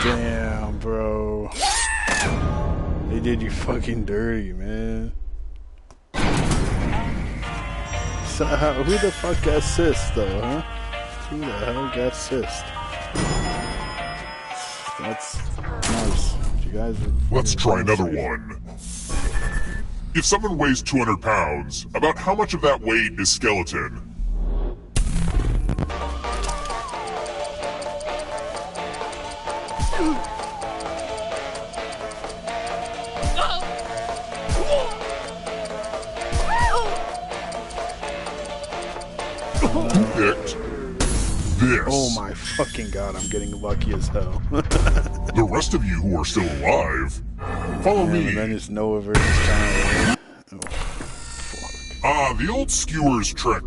Damn, bro. They did you fucking dirty, man. So, who the fuck got cyst, though, huh? Who the hell got cyst? That's nice. You guys are, Let's try another one. If someone weighs 200 pounds, about how much of that weight is skeleton? Who picked this? Oh my fucking god, I'm getting lucky as hell. The rest of you who are still alive, follow me. And then it's Noah versus Kyle. Oh, fuck. Ah, the old skewers trick.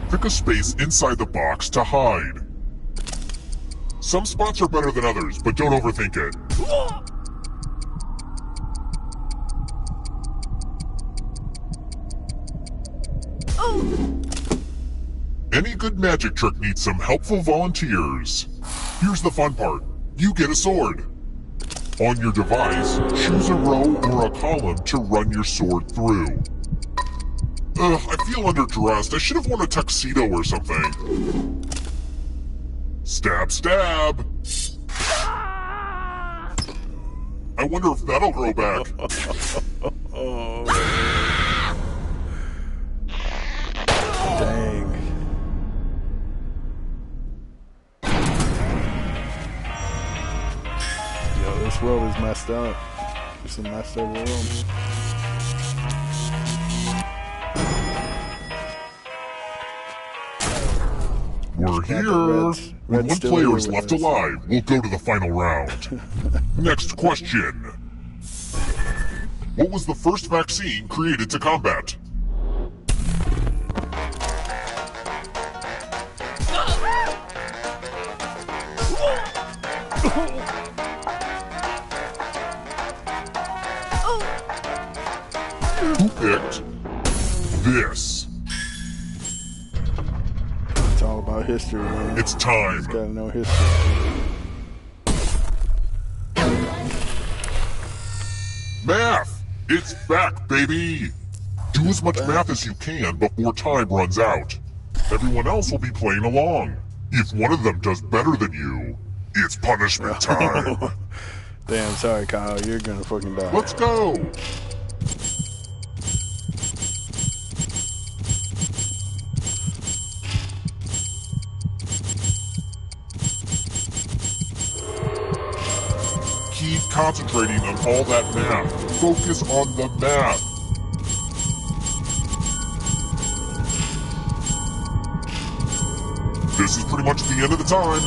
Pick a space inside the box to hide. Some spots are better than others, but don't overthink it. Any good magic trick needs some helpful volunteers. Here's the fun part. You get a sword. On your device, choose a row or a column to run your sword through. I feel underdressed. I should have worn a tuxedo or something. Stab, stab. I wonder if that'll grow back. Dang. Yo, this world is messed up. It's a messed up world. We're here. When one player is left alive, we'll go to the final round. Next question. What was the first vaccine created to combat? Who picked this? It's all about history, man. It's time. Just gotta know history. Math! It's back, baby! Do as much math as you can before time runs out. Everyone else will be playing along. If one of them does better than you, it's punishment time. Damn, sorry, Kyle. You're gonna fucking die. Let's go! Keep concentrating on all that math. Focus on the math. This is pretty much the end of the time.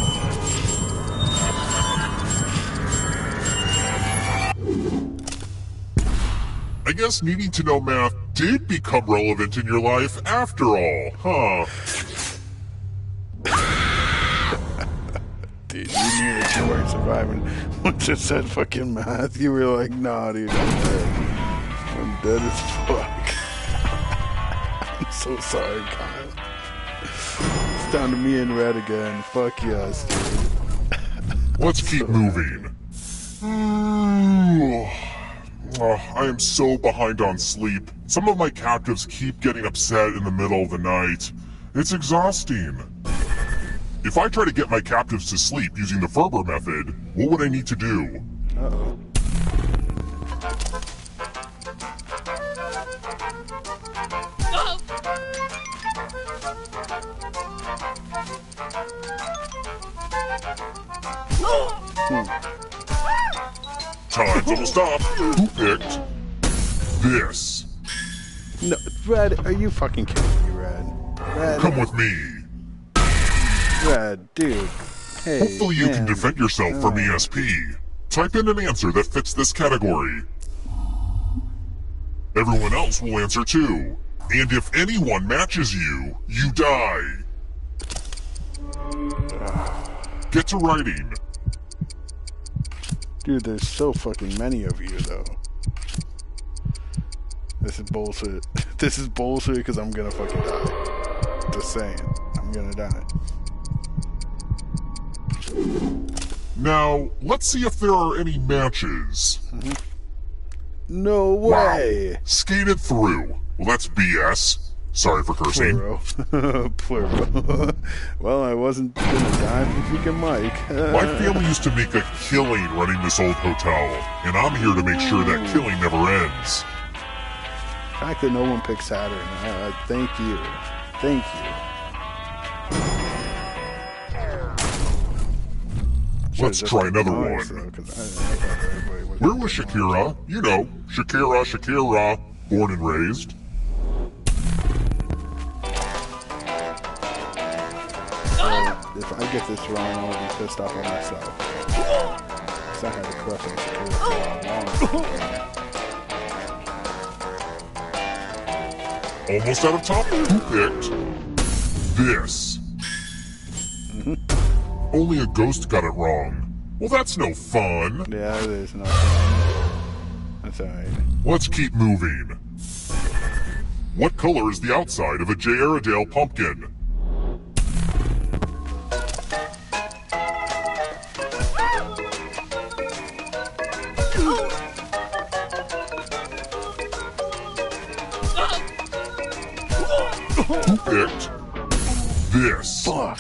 I guess needing to know math did become relevant in your life after all, huh? Dude, you knew that you weren't surviving. Once it said fucking math, you were like, nah, dude, I'm dead. I'm dead as fuck. I'm so sorry, Kyle. It's down to me and Red again. Fuck yes, dude. Let's keep moving. I am so behind on sleep. Some of my captives keep getting upset in the middle of the night. It's exhausting. If I try to get my captives to sleep using the Ferber method, what would I need to do? Uh-oh. Time's almost up. Who picked this? No, Red, are you fucking kidding me, Red? Red, Come with me. Red, dude. Hey, Hopefully you can man. defend yourself from ESP. Type in an answer that fits this category. Everyone else will answer too. And if anyone matches you, you die. Get to writing. Dude, there's so fucking many of you, though. This is bullshit. This is bullshit because I'm gonna fucking die. Just saying. I'm gonna die. Now, let's see if there are any matches. No way! Wow. Skated through. Well, that's BS. Sorry for cursing. Plural. Plural. Well, I wasn't gonna die for freaking Mike. My family used to make a killing running this old hotel, and I'm here to make sure that killing never ends. The fact that no one picked Saturn, thank you. Thank you. Let's try another one. Where was Shakira? You know, Shakira, born and raised. If I get this wrong, I'll be pissed off at myself. Because I had a crush on Shakira for a long time. Almost out of time. Who picked this. Only a ghost got it wrong. Well, that's no fun. Yeah, it is no fun. That's alright. Let's keep moving. What color is the outside of a J. Airedale pumpkin? Who picked this? Fuck.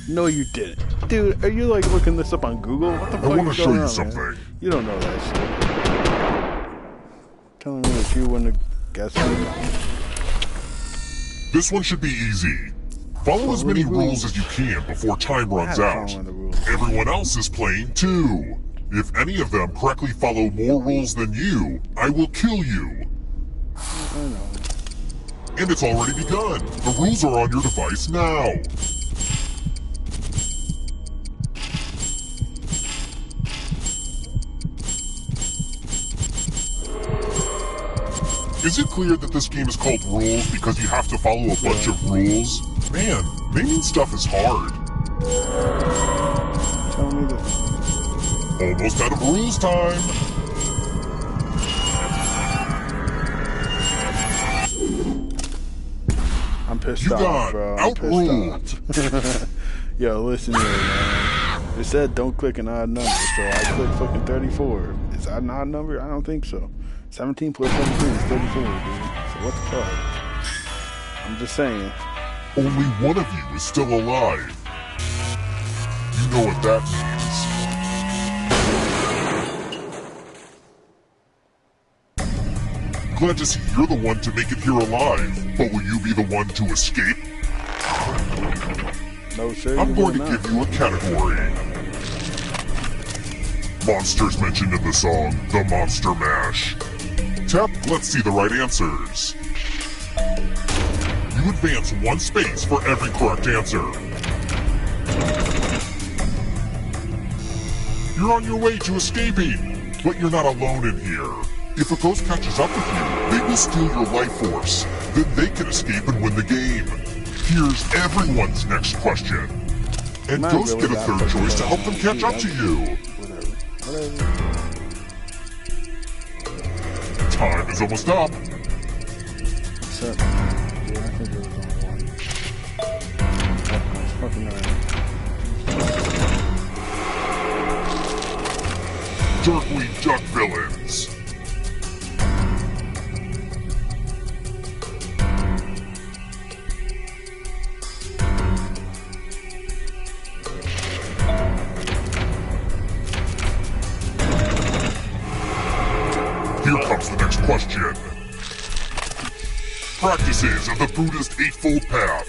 No, you didn't. Dude, are you like looking this up on Google? What the fuck I want to is show going you on, something. man? You don't know that shit. Telling me that you wouldn't have guessed it. This one should be easy. Follow as many rules as you can before time runs out. Following the rules. Everyone else is playing too. If any of them correctly follow more rules than you, I will kill you. I know. And it's already begun. The rules are on your device now. Is it clear that this game is called Rules because you have to follow a bunch of rules? Man, naming stuff is hard. Tell me this. Almost out of rules time. I'm pissed You off, got bro. I'm outruled. pissed off. Yo, listen here, man. It said don't click an odd number, so I clicked fucking 34. Is that an odd number? I don't think so. 17 plus 17 is 34, dude. So what the fuck? I'm just saying. Only one of you is still alive. You know what that means. Glad to see you're the one to make it here alive, but will you be the one to escape? No, sir. I'm going to not. give you a category. Monsters mentioned in the song, The Monster Mash. Tap, let's see the right answers. You advance one space for every correct answer. You're on your way to escaping, but you're not alone in here. If a ghost catches up with you, they will steal your life force. Then they can escape and win the game. Here's everyone's next question. And Mine ghosts really get a got third fucking choice to fun. help them catch up to you. Whatever. Time is almost up. What's up? Yeah, I think there was only one. It's fucking alright. Darkweed Duck Villains. Here comes the next question. Practices of the Buddhist Eightfold Path.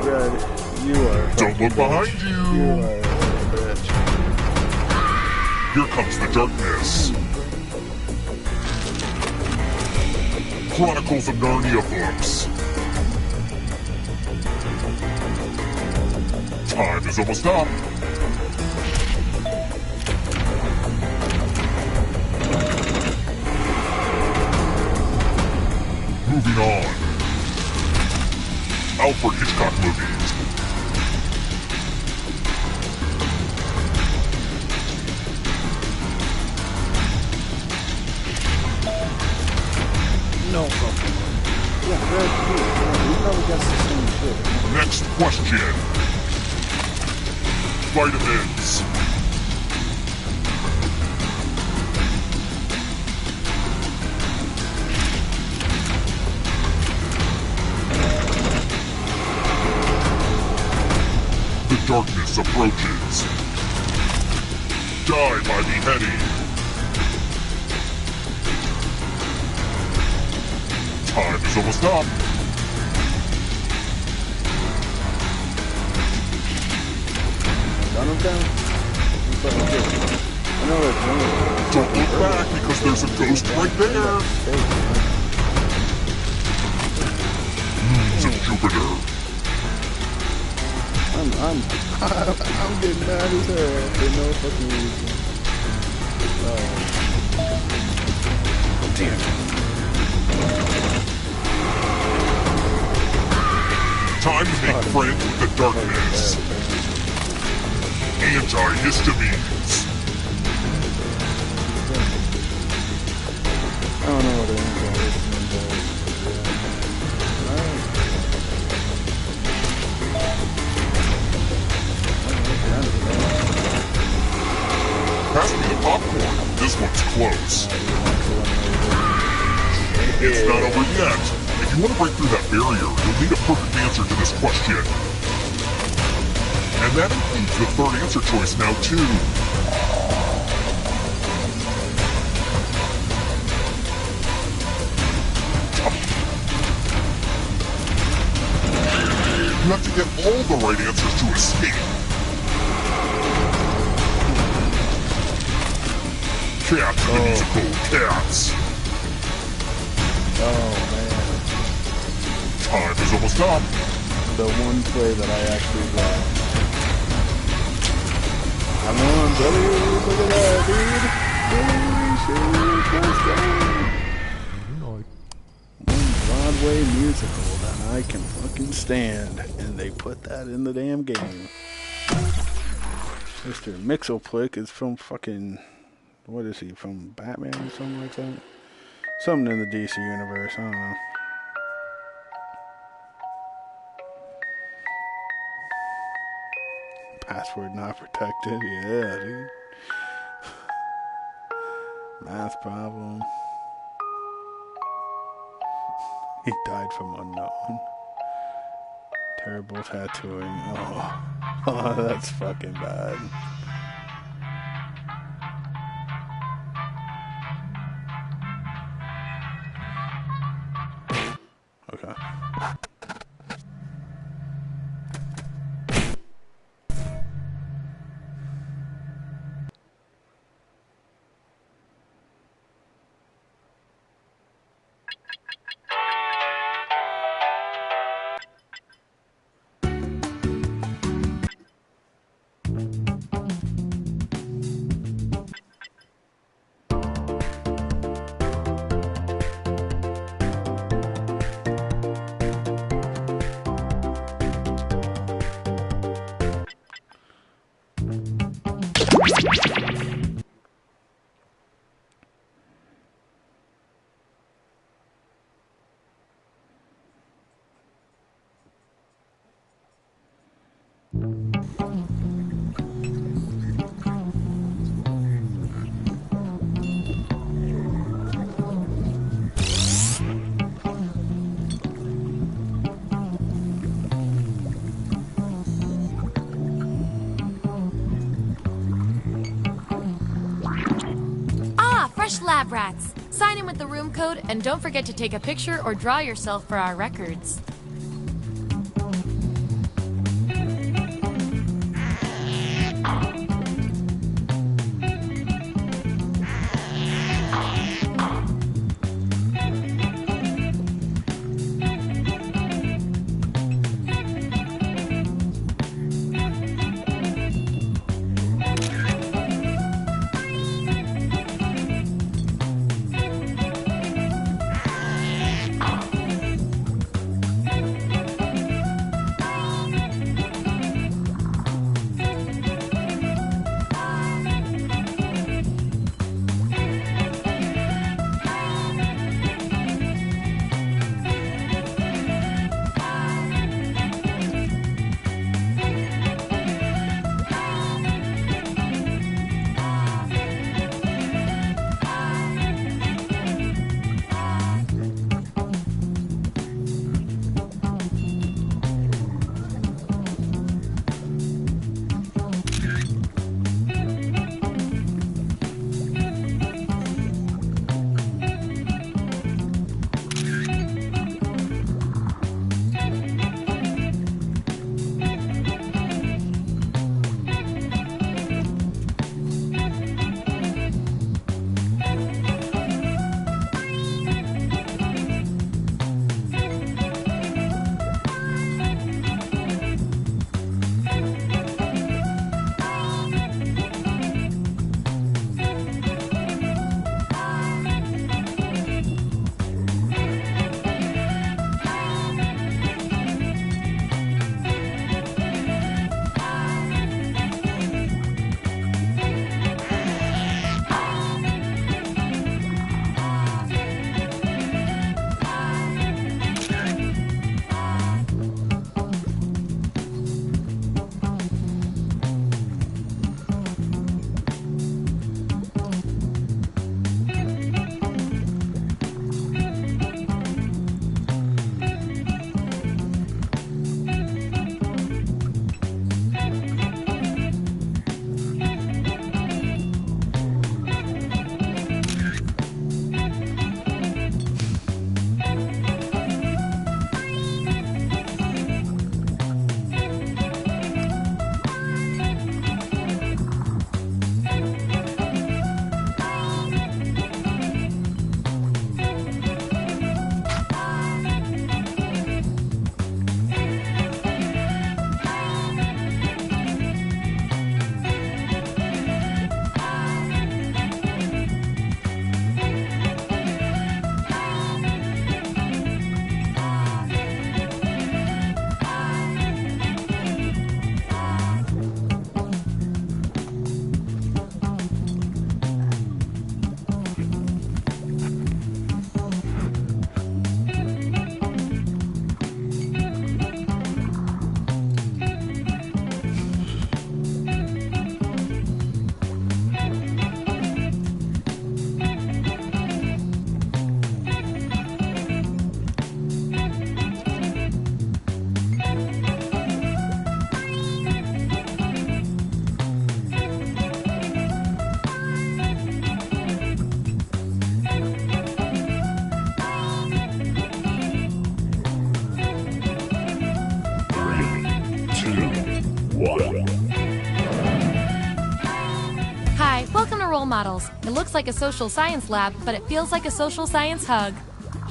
Red, you are. Don't look behind You you. are a bitch. Here comes the darkness. Chronicles of Narnia books. Time is almost up. Moving on. Alfred Hitchcock movies. No problem. Yeah, Red, you probably got the same shit. Next question. Vitamins. The darkness approaches. Die by beheading. Time is almost up. Gun him down? You fucking did. I know that jungle. Don't look back because there's a ghost right there. Moons of Jupiter. I'm getting mad as hell for no fucking reason. Damn. Time to make friends with the darkness. Antihistamines. I don't know what it is. Pass me the popcorn. This one's close. It's not over yet. If you want to break through that barrier, you'll need a perfect answer to this question. And that includes the third answer choice now, too. You have to get all the right answers to escape. Cats, the musical Cats. Oh, man. Time is almost up. The one play that I actually love. Come on, buddy. Look at that, dude. Holy shit, one Broadway musical that I can fucking stand. And they put that in the damn game. Mr. Mixelplick is from fucking... What is he, from Batman or something like that? Something in the DC universe, I don't know. Password not protected, yeah, dude. Math problem. He died from unknown. Terrible tattooing. Oh, that's fucking bad. Okay. Lab rats. Sign in with the room code and don't forget to take a picture or draw yourself for our records. models. It looks like a social science lab, but it feels like a social science hug.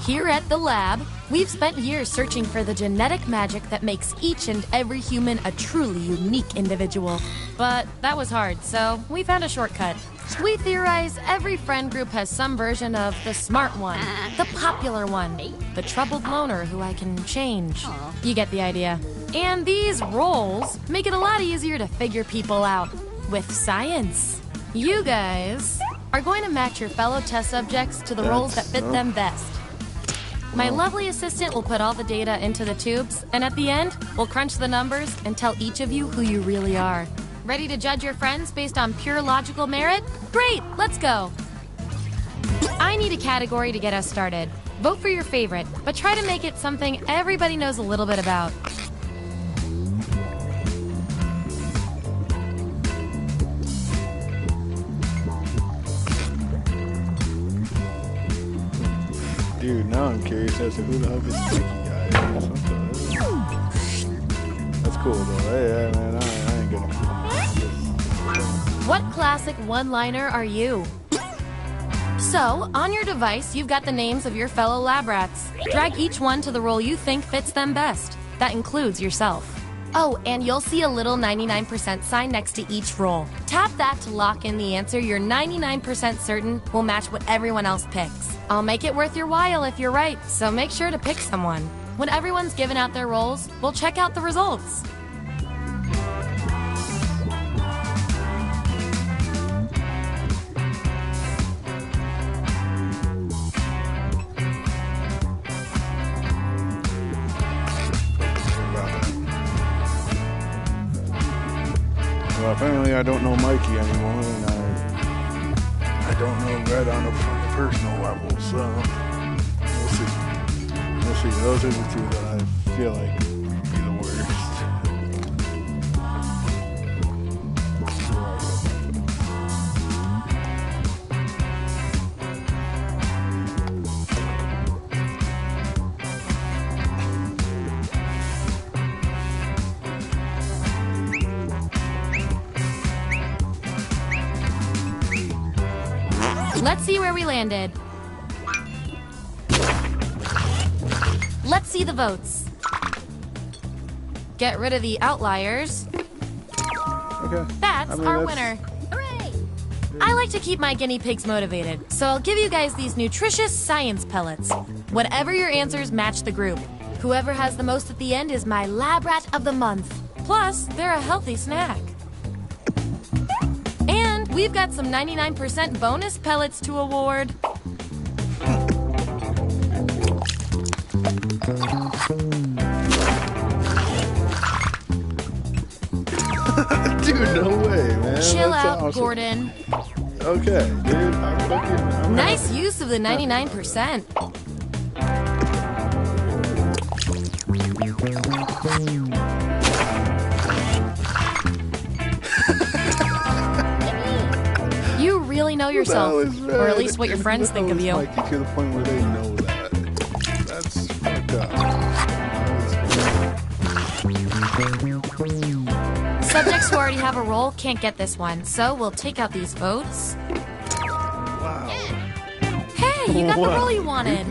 Here at the lab, we've spent years searching for the genetic magic that makes each and every human a truly unique individual. But that was hard, so we found a shortcut. We theorize every friend group has some version of the smart one, the popular one, the troubled loner who I can change. You get the idea. And these roles make it a lot easier to figure people out with science. You guys are going to match your fellow test subjects to the roles that fit them best. My lovely assistant will put all the data into the tubes, and at the end, we'll crunch the numbers and tell each of you who you really are. Ready to judge your friends based on pure logical merit? Great, let's go. I need a category to get us started. Vote for your favorite, but try to make it something everybody knows a little bit about. Dude, now I'm curious as to who the hell this Mikey guy is. That's cool though. Hey, man, I ain't gonna. What classic one-liner are you? So, on your device, you've got the names of your fellow lab rats. Drag each one to the role you think fits them best. That includes yourself. Oh, and you'll see a little 99% sign next to each role. Tap that to lock in the answer you're 99% certain will match what everyone else picks. I'll make it worth your while if you're right, so make sure to pick someone. When everyone's given out their roles, we'll check out the results. Well, apparently I don't know Mikey anymore, and I don't know Red on a personal level, so we'll see. We'll see. Those are the two that I feel like would be the worst. Let's see where we landed. Let's see the votes. Get rid of the outliers. Okay. That's our winner. Hooray! I like to keep my guinea pigs motivated, so I'll give you guys these nutritious science pellets. Whatever your answers match the group. Whoever has the most at the end is my lab rat of the month. Plus, they're a healthy snack. And we've got some 99% bonus pellets to award. Dude, no way, man. Chill That's out, awesome. Gordon. Okay, dude. I'm Nice use of the 99%. You really know yourself, or at least what your friends think of you. Mikey, to the point where they know that. That's fucked up. Subjects who already have a role can't get this one, so we'll take out these votes. Wow. Hey, you got the role you wanted.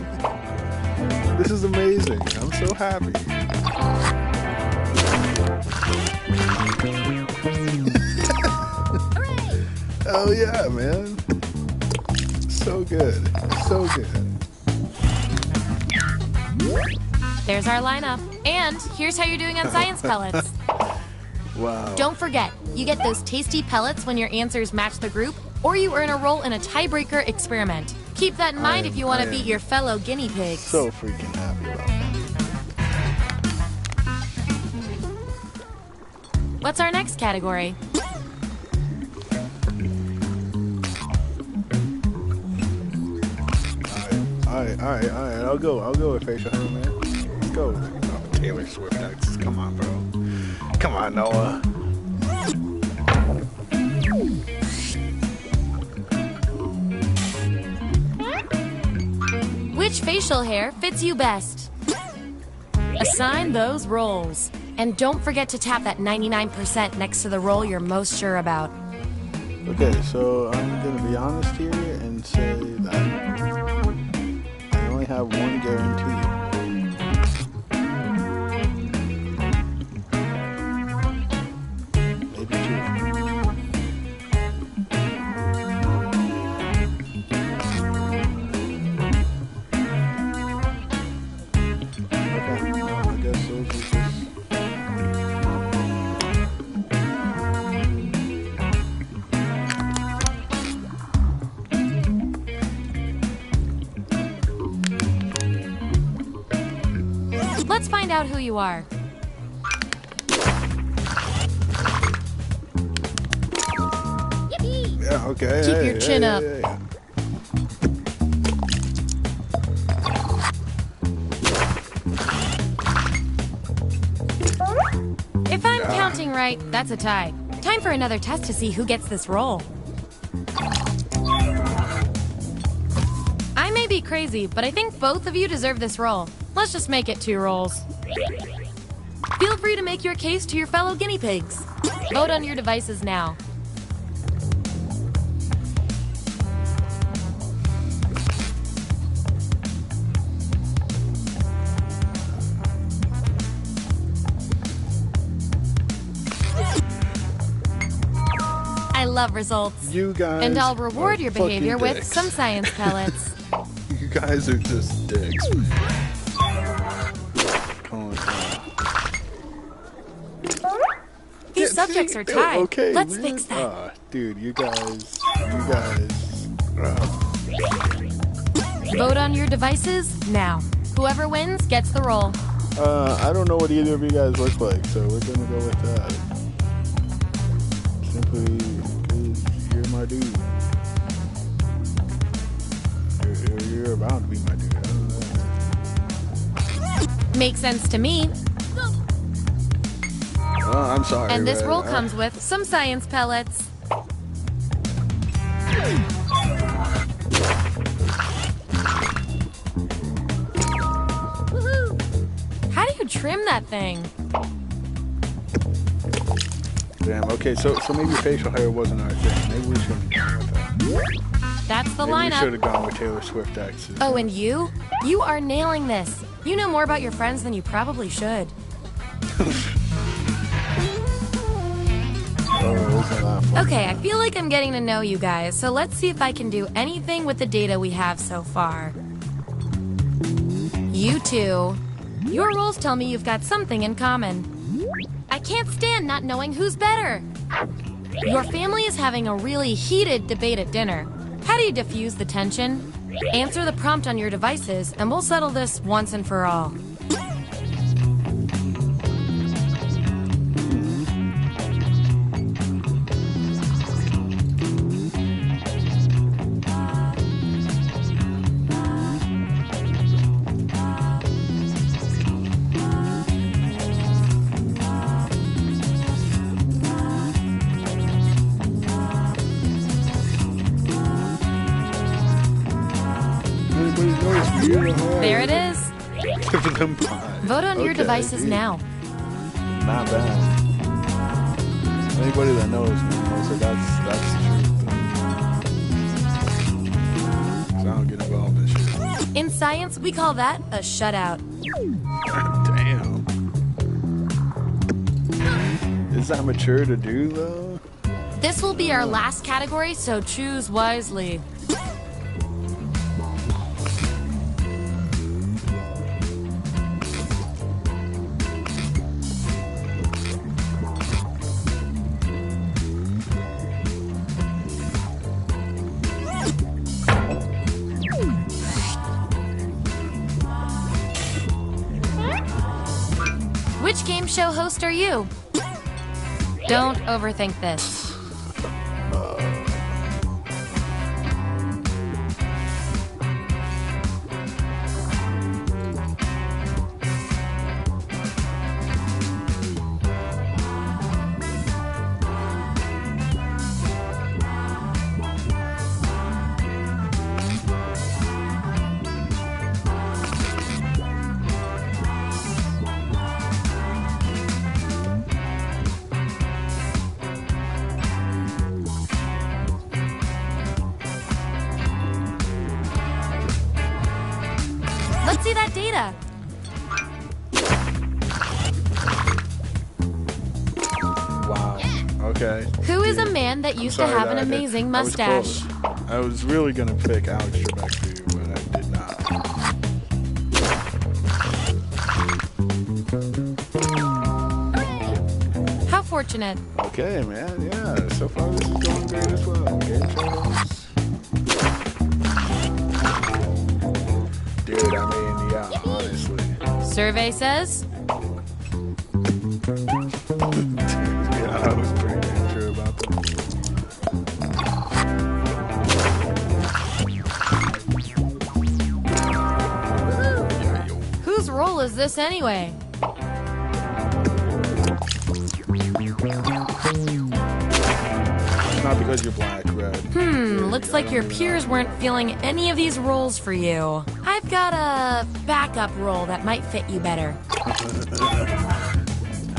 This is amazing. I'm so happy. Oh yeah, man. So good. So good. There's our lineup. And here's how you're doing on science pellets. Wow. Don't forget, you get those tasty pellets when your answers match the group, or you earn a role in a tiebreaker experiment. Keep that in mind if you want to beat your fellow guinea pigs. So freaking happy about that. What's our next category? Alright. I'll go with facial hair, man. Let's go. Oh, Taylor Swift. Come on, bro. Come on, Noah. Which facial hair fits you best? Assign those roles. And don't forget to tap that 99% next to the role you're most sure about. Okay, so I'm gonna be honest here and say that I only have one guarantee. Maybe two. Okay, well, I guess those are just... Let's find out who you are. Yeah, okay. Keep your chin up. If I'm counting right, that's a tie. Time for another test to see who gets this role. I may be crazy, but I think both of you deserve this role. Let's just make it 2 roles. Feel free to make your case to your fellow guinea pigs. Vote on your devices now. I love results. You guys and I'll reward are your behavior fucking with dicks. some science pellets. You guys are just dicks, man. Come on. These subjects are tied. Okay, Let's man. fix that. Dude, you guys. Vote on your devices now. Whoever wins gets the role. I don't know what either of you guys look like, so we're gonna go with that. Simply because you're my dude. You're about to be my dude. I don't know. Makes sense to me. Well, I'm sorry. And this but roll comes with some science pellets. Woohoo! How do you trim that thing? Damn. Okay, so maybe facial hair wasn't our thing. Maybe we should have gone with that. That's the Maybe we should lineup. have gone with Taylor Swift accents. Oh, and you? You are nailing this. You know more about your friends than you probably should. Okay, I feel like I'm getting to know you guys, so let's see if I can do anything with the data we have so far. You two. Your roles tell me you've got something in common. I can't stand not knowing who's better. Your family is having a really heated debate at dinner. How do you diffuse the tension? Answer the prompt on your devices, and we'll settle this once and for all. There it is. Vote on your devices now. Not bad. Anybody that knows me knows that that's the truth. 'Cause I don't get involved in shit. In science, we call that a shutout. Damn. Is that mature to do though? This will be our last category, so choose wisely. Which game show host are you? Don't overthink this. see that data. Wow. Okay. Who is a man that used to have an amazing mustache? I was really gonna pick Alex Trebek for you, but I did not. How fortunate. Okay, man. Yeah. So far, this is going great as well. Game shows. Dude, I mean, yeah, honestly. Survey says. Yeah, I was pretty damn sure about that. Whose role is this anyway? It's not because you're black, Red. Looks like your peers weren't feeling any of these roles for you. I've got a backup role that might fit you better.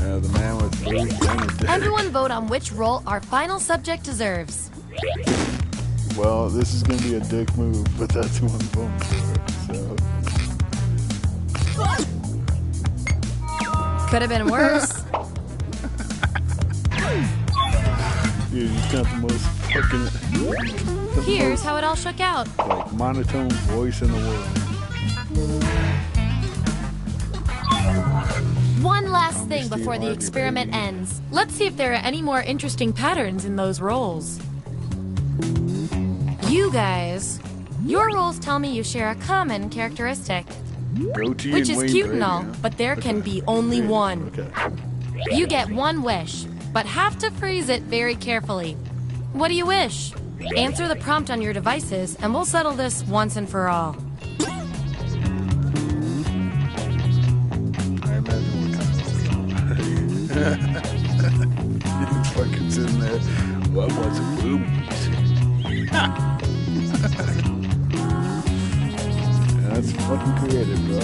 The man with blue genital. Everyone vote on which role our final subject deserves. Well, this is gonna be a dick move, but that's who I'm voting for. So. Could have been worse. Dude, he's got the most fucking. Here's how it all shook out. Like monotone voice in the world. One last thing before the experiment ends. Let's see if there are any more interesting patterns in those roles. You guys, your roles tell me you share a common characteristic. Goatee Which and is Wayne cute Brady, and all, huh? but there can be only one. Okay. You get one wish, but have to phrase it very carefully. What do you wish? Answer the prompt on your devices, and we'll settle this once and for all. I imagine what kind of he's fucking sitting there. Well, I want some boobies. That's fucking creative, bro.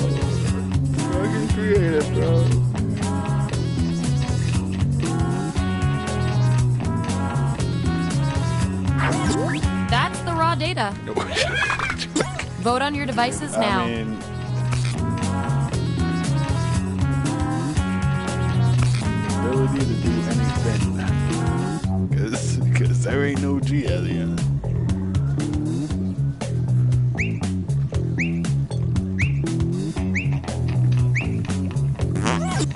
Fucking creative, bro. That's the raw data. Vote on your devices now. I mean, ability to do anything. Because there ain't no G at the end.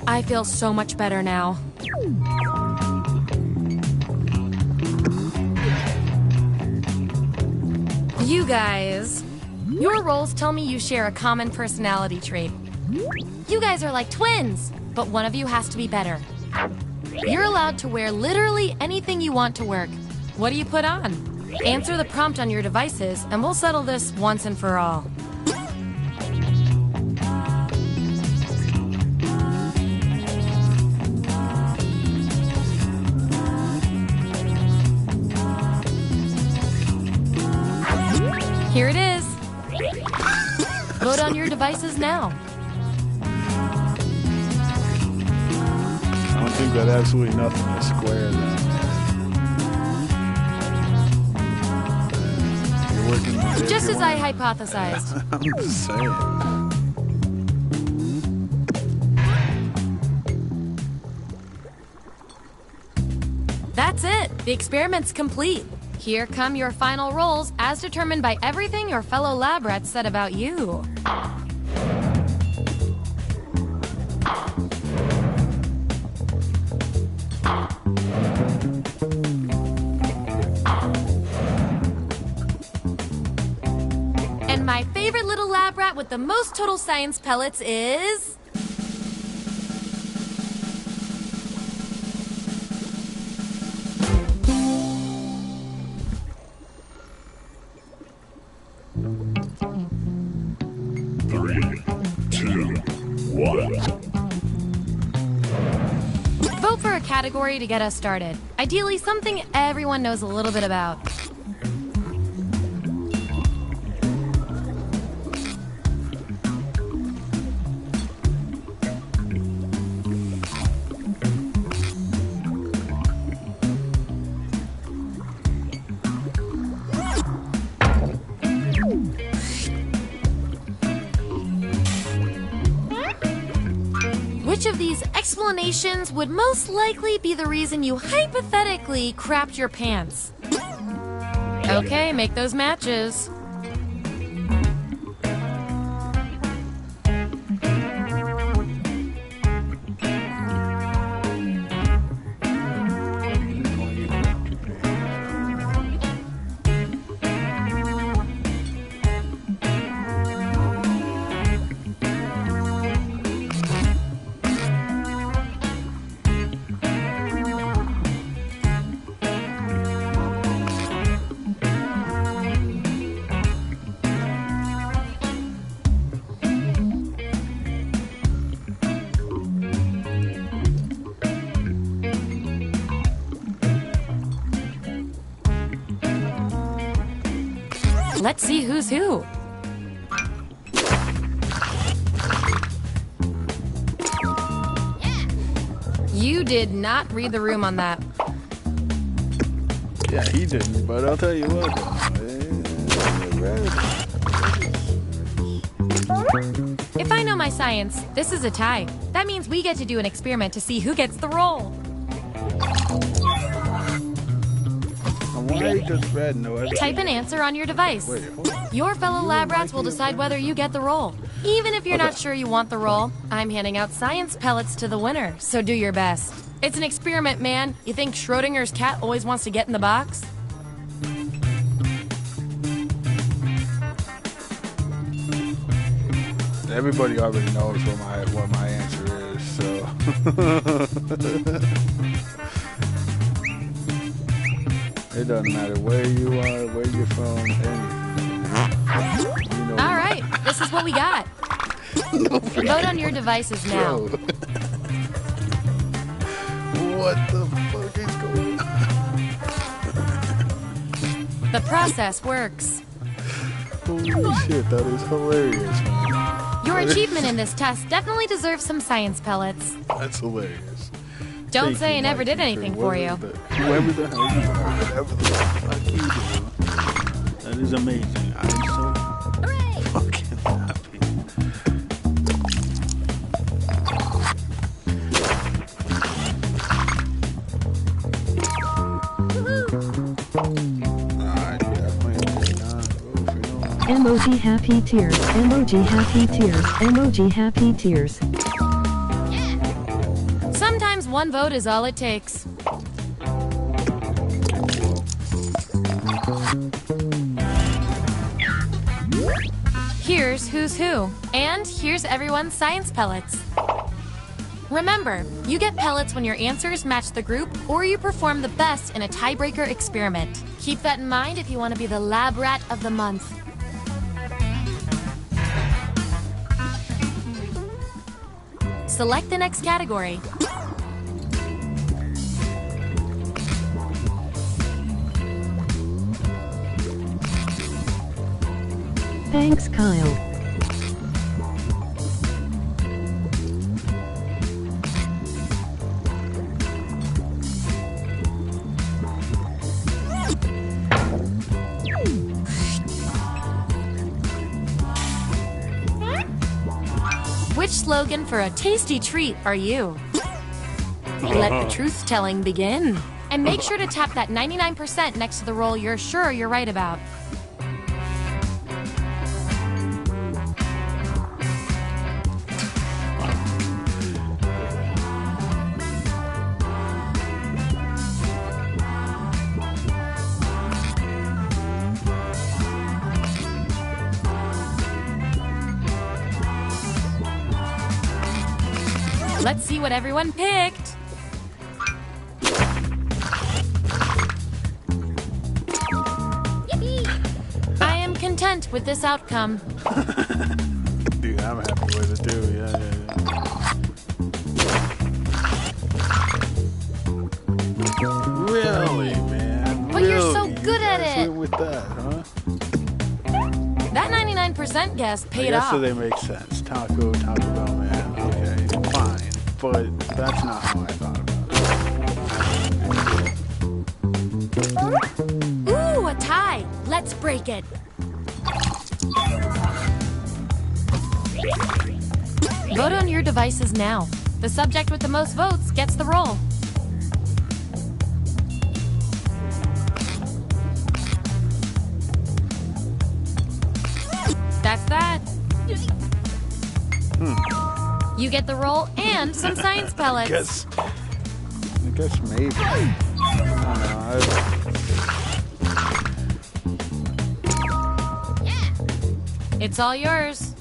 I feel so much better now. You guys, your roles tell me you share a common personality trait. You guys are like twins, but one of you has to be better. You're allowed to wear literally anything you want to work. What do you put on? Answer the prompt on your devices, and we'll settle this once and for all. Here it is. Vote on your devices now. I don't think that absolutely nothing is square, though. You're working with it. Just as I hypothesized. I'm just saying. That's it. The experiment's complete. Here come your final rolls as determined by everything your fellow lab rats said about you. And my favorite little lab rat with the most total science pellets is... Vote for a category to get us started. Ideally, something everyone knows a little bit about. of these explanations would most likely be the reason you hypothetically crapped your pants? Okay, make those matches. Let's see who's who. You did not read the room on that. Yeah, he didn't, but I'll tell you what. If I know my science, this is a tie. That means we get to do an experiment to see who gets the role. Why does red know everything? Type an answer on your device. Wait, hold on. Your fellow lab rats will decide whether you get the role. Even if you're not sure you want the role, I'm handing out science pellets to the winner, so do your best. It's an experiment, man. You think Schrodinger's cat always wants to get in the box? Everybody already knows what my answer is, so. It doesn't matter where you are, where you're from, anything. You know. All right, this is what we got. Vote on your devices now. What the fuck is going on? The process works. Holy shit, that is hilarious, man. Your achievement in this test definitely deserves some science pellets. That's hilarious. Don't say I never did anything for you. Whoever the hell you are, whatever the fuck you do, that is amazing. I'm so fucking happy. Alright, definitely not. Emoji happy tears. Emoji happy tears. Emoji happy tears. Sometimes one vote is all it takes. Here's who's who. And here's everyone's science pellets. Remember, you get pellets when your answers match the group or you perform the best in a tiebreaker experiment. Keep that in mind if you want to be the lab rat of the month. Select the next category. Thanks, Kyle. Which slogan for a tasty treat are you? Let the truth-telling begin. And make sure to tap that 99% next to the roll you're sure you're right about. Let's see what everyone picked. Yippee! I am content with this outcome. Dude, I'm happy with it too. Yeah. Really, man? But you're so good at it. With that, huh? That 99% guess paid off. So they make sense. Taco Bell, man. Okay, fine. But that's not how I thought about it. Ooh, a tie. Let's break it. Vote on your devices now. The subject with the most votes gets the role. That's that. You get the roll and some science pellets. I guess maybe. I don't know. It's all yours.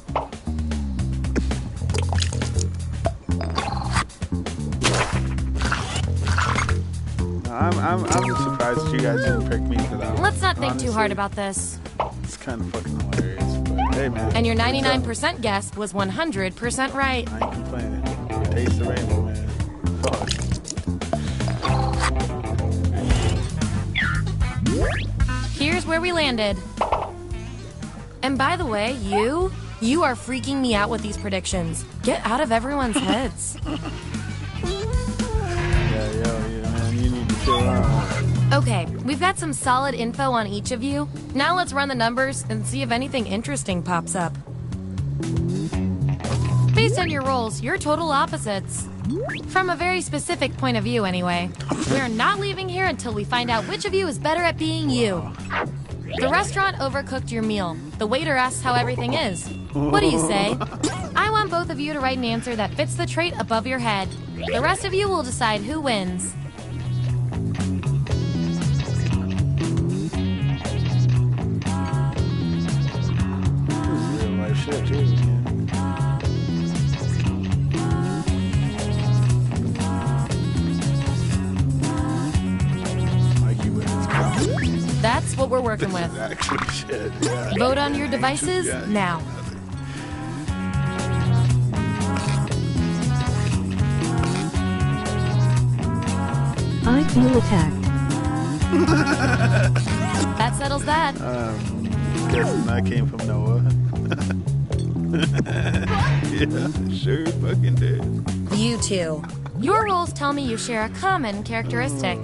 I'm surprised that you guys didn't pick me for that one. Let's not think honestly. too hard about this. It's kind of fucking hilarious, but hey, man. And your 99% guess was 100% right. I ain't complaining. Taste the rainbow, man. Fuck. Here's where we landed. And by the way, you are freaking me out with these predictions. Get out of everyone's heads. Yeah, man. You need to chill out. Okay, we've got some solid info on each of you. Now let's run the numbers and see if anything interesting pops up. Based on your rolls, you're total opposites. From a very specific point of view, anyway. We're not leaving here until we find out which of you is better at being you. The restaurant overcooked your meal. The waiter asks how everything is. What do you say? I want both of you to write an answer that fits the trait above your head. The rest of you will decide who wins. This is real life shit, too, man. Mikey, but it's coming. That's what we're working This with. is actually shit, yeah. Vote on your devices Yeah. now. I feel attacked. That settles that. Guessing that came from Noah. Yeah, sure fucking did. You two. Your roles tell me you share a common characteristic.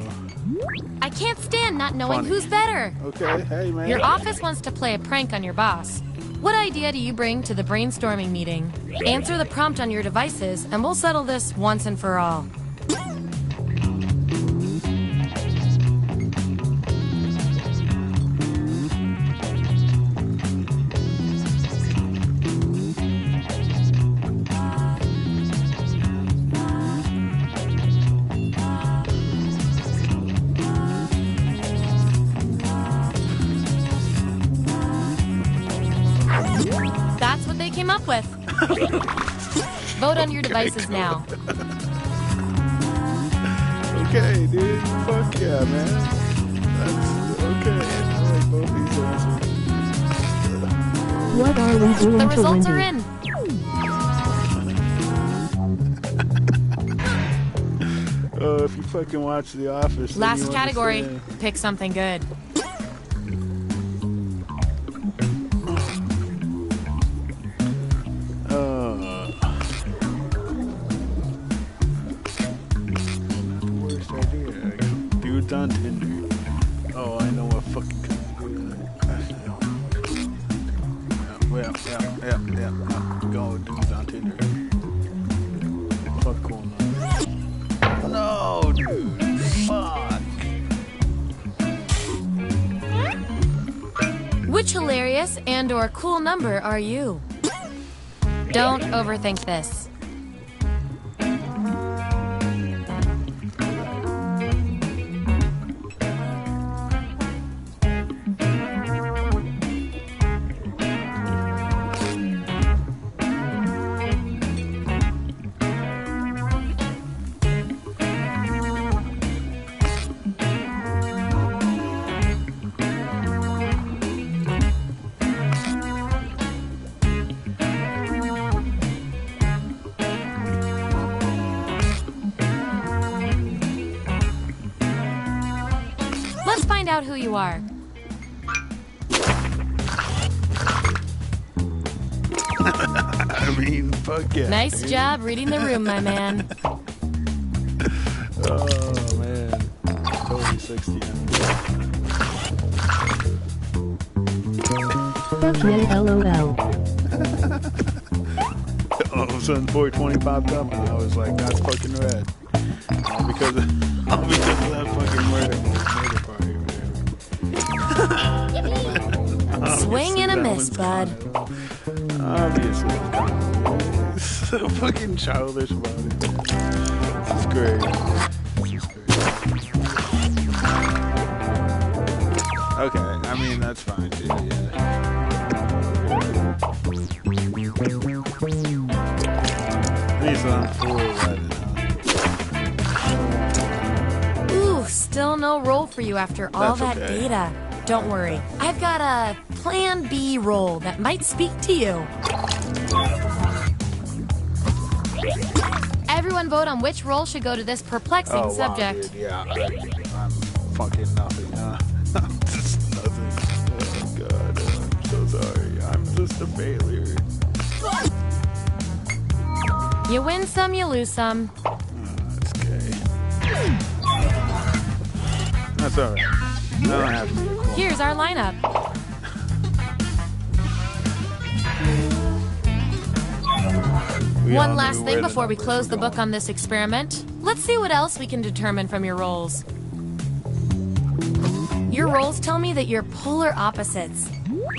I can't stand not knowing Funny. who's better. Okay, hey, man. Your office wants to play a prank on your boss. What idea do you bring to the brainstorming meeting? Answer the prompt on your devices, and we'll settle this once and for all. That's what they came up with. Vote on your devices now. Okay, dude. Fuck yeah, man. That's okay. I like both these answers. What are we doing The to results are Wendy? in. Oh, if you fucking watch The Office. then Last you category. understand. Pick something good. Worst idea. Dudes on Tinder. Oh, I know what fucking kind of dude. Yeah. Go dudes on Tinder. Fuck going on. No, dude. Fuck. Which hilarious and/or cool number are you? Don't overthink this. Let's find out who you are. I mean, fuck yeah. Nice dude. job reading the room, my man. Oh, man. Totally 60. Fuck yeah, LOL. Oh, so when 420 popped up, and I was like, that's fucking red. All because of that fucking murder party. Swing and a miss, bud. Obviously, it's so fucking childish about it. This is great. Okay, I mean, that's fine too, yeah. At least I'm full red enough. Ooh, still no roll for you after all That's that okay. data. Don't worry, I've got a Plan B roll that might speak to you. Everyone vote on which roll should go to this perplexing subject. Dude, yeah, I'm fucking nothing. I'm just nothing. Oh god, I'm so sorry. I'm just a failure. You win some, you lose some. That's okay. That's alright. I don't have to be a queen. Here's our lineup. We all One last knew thing where the before we numbers close were the book going. on this experiment. Let's see what else we can determine from your rolls. Your rolls tell me that you're polar opposites.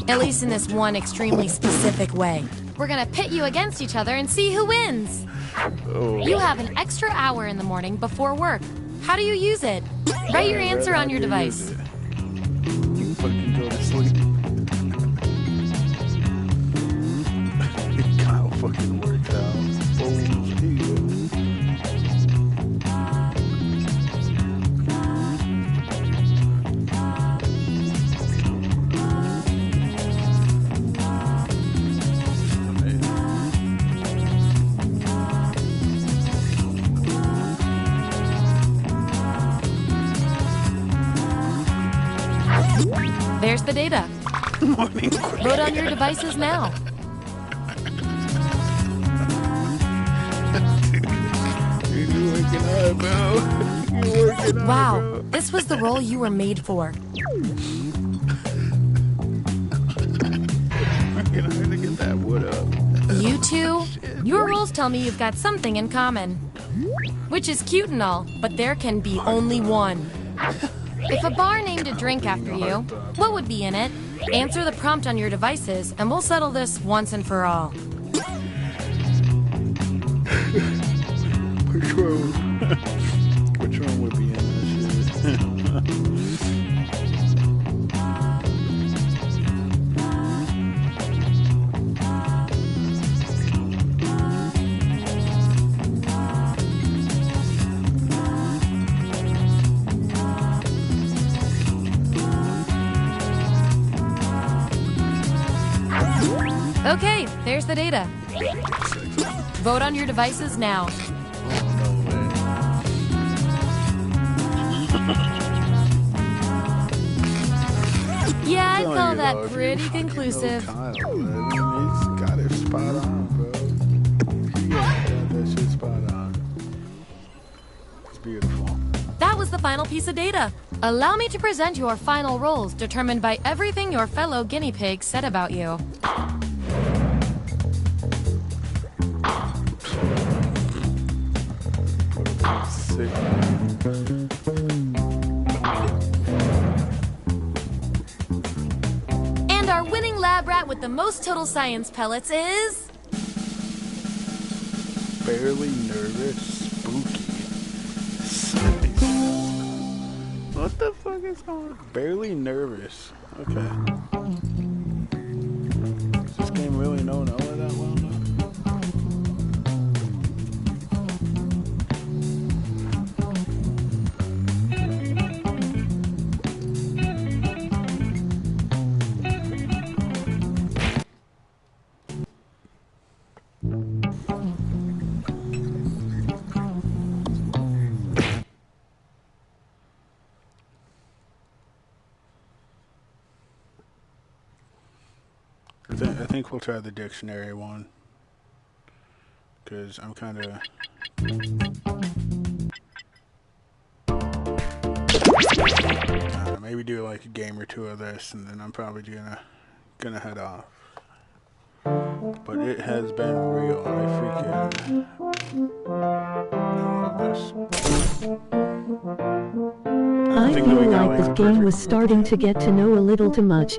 At least in this one extremely specific way. We're gonna pit you against each other and see who wins. Oh. You have an extra hour in the morning before work. How do you use it? Write your answer on your device. You fucking go to sleep. Kyle fucking works out. Fools, he goes. There's the data. Morning. Vote on your devices now. You're working hard, bro. You're working hard, Wow, bro. this was the role you were made for. Working hard to get that wood up. You two, your roles tell me you've got something in common. Which is cute and all, but there can be only one. If a bar named a drink after you, what would be in it? Answer the prompt on your devices, and we'll settle this once and for all. Which one? Which one would be in this shit? Okay, there's the data. Vote on your devices now. Yeah, I'd call that pretty conclusive. Kyle, he's got it spot on, bro. He got that shit spot on. It's beautiful. That was the final piece of data. Allow me to present your final roles, determined by everything your fellow guinea pigs said about you. Sick. And our winning lab rat with the most total science pellets is... Barely nervous, spooky. What the fuck is going on? Barely nervous. Okay. Does this game really know Noah that well now? I think we'll try the dictionary one. Because I'm kind of... maybe do like a game or two of this, and then I'm probably gonna head off. But it has been real. I freaking love this. I think feel we got like this away game with was starting to get to know a little too much.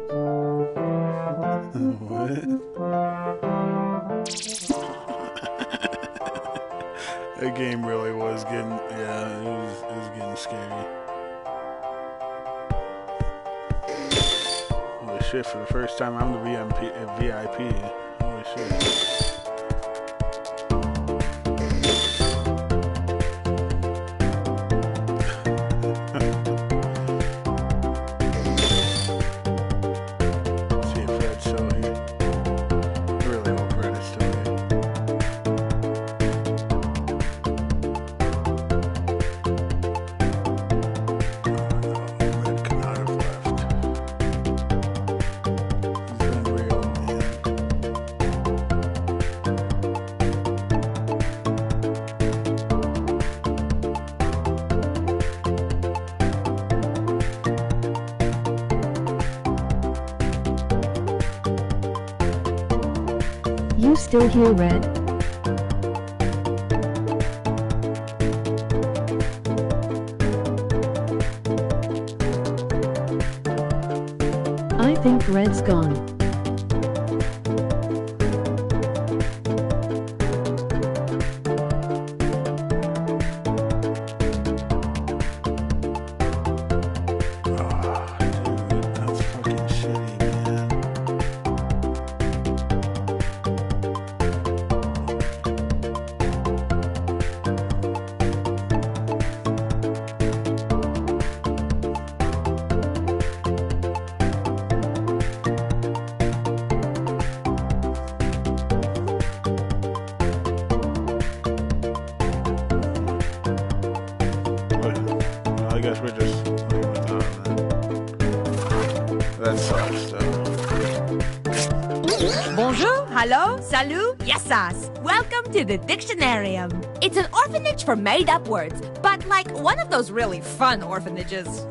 What? That game really was getting, yeah, it was getting scary. Holy shit, for the first time I'm the VIP. Holy shit. See if Fred's still here. I really hope Fred is still here. Red could not have left. It's been real, man. You still here, Red? I think Red's gone. Ah, dude, that's fucking shitty, man. Well, I guess we're just leaving it on that. That sucks, though. Bonjour, hello, salut, yesas. Welcome to the Dictionarium. It's an orphanage for made-up words, but like one of those really fun orphanages.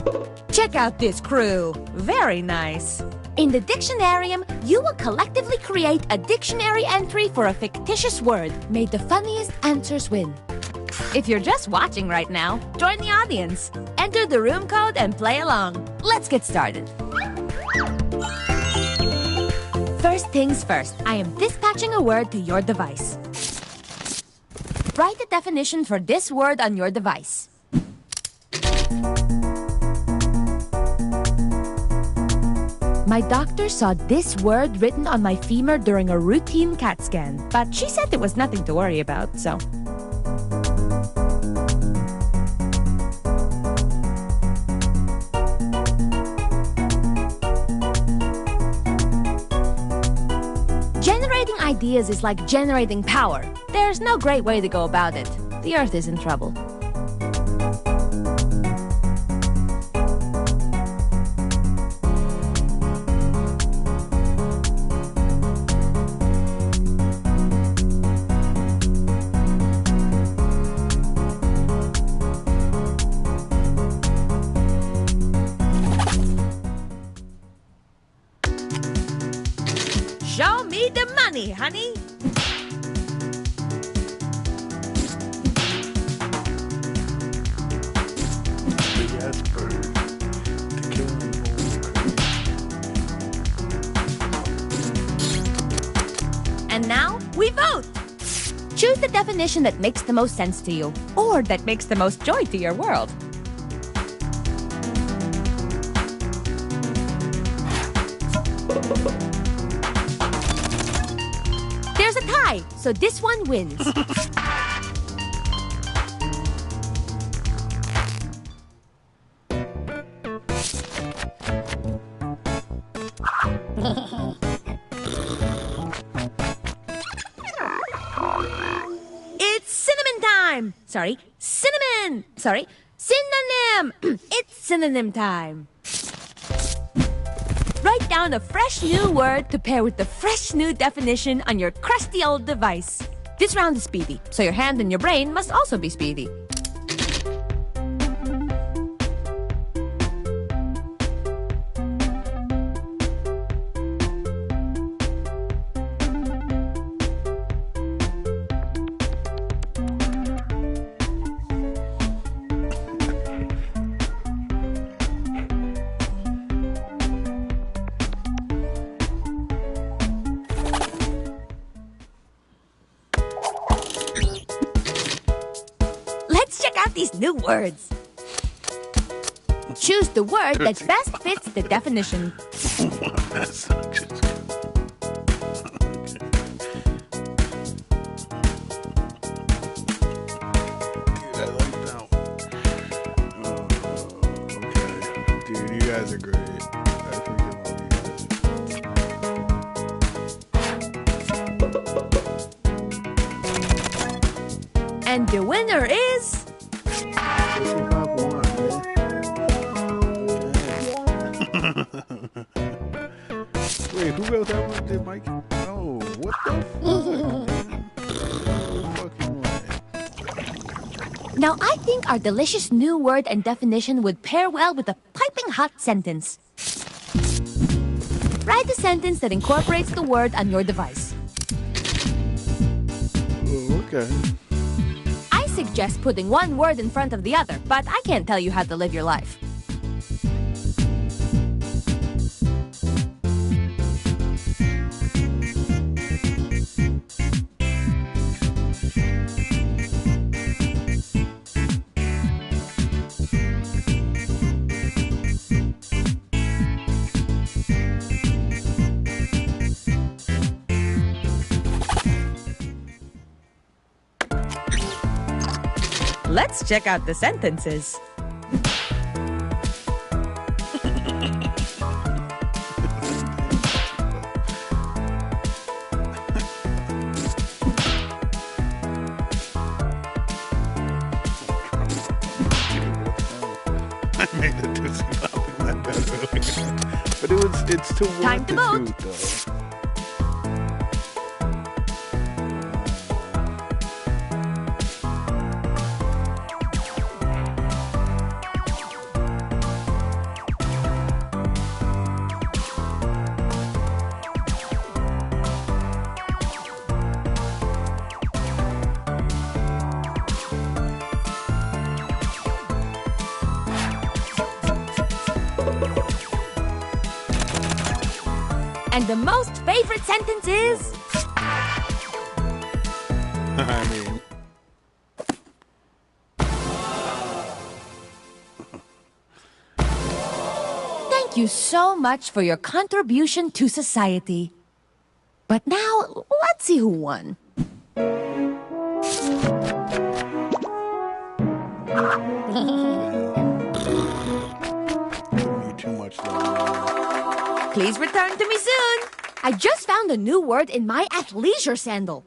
Check out this crew. Very nice. In the Dictionarium, you will collectively create a dictionary entry for a fictitious word. May the funniest answers win. If you're just watching right now, join the audience. Enter the room code and play along. Let's get started. First things first, I am dispatching a word to your device. Write the definition for this word on your device. My doctor saw this word written on my femur during a routine CAT scan, but she said there was nothing to worry about, so... Generating ideas is like generating power. There's no great way to go about it. The Earth is in trouble. Show me the money, honey. Big ass bird. The killing bowl. And now we vote. Choose the definition that makes the most sense to you, or that makes the most joy to your world. There's a tie, so this one wins. It's cinnamon time! Sorry, cinnamon! Sorry, synonym! It's synonym time. Write down a fresh new word to pair with the fresh new definition on your crusty old device. This round is speedy, so your hand and your brain must also be speedy. these new words. Choose the word that best fits the definition. That sucks. Dude, I like that one. Okay. Dude, you guys are great. I forgive all you guys. And the winner is... Wait, who wrote that one? Did Mike? Oh, what the fuck? Now I think our delicious new word and definition would pair well with a piping hot sentence. Write a sentence that incorporates the word on your device. Oh, okay. I suggest putting one word in front of the other, but I can't tell you how to live your life. Let's check out the sentences. I made it to something like that earlier. But it's too Time to vote. Shoot, though. And the most favorite sentence is... I mean... Thank you so much for your contribution to society. But now, let's see who won. Too much love. Please return to me soon. I just found a new word in my athleisure sandal.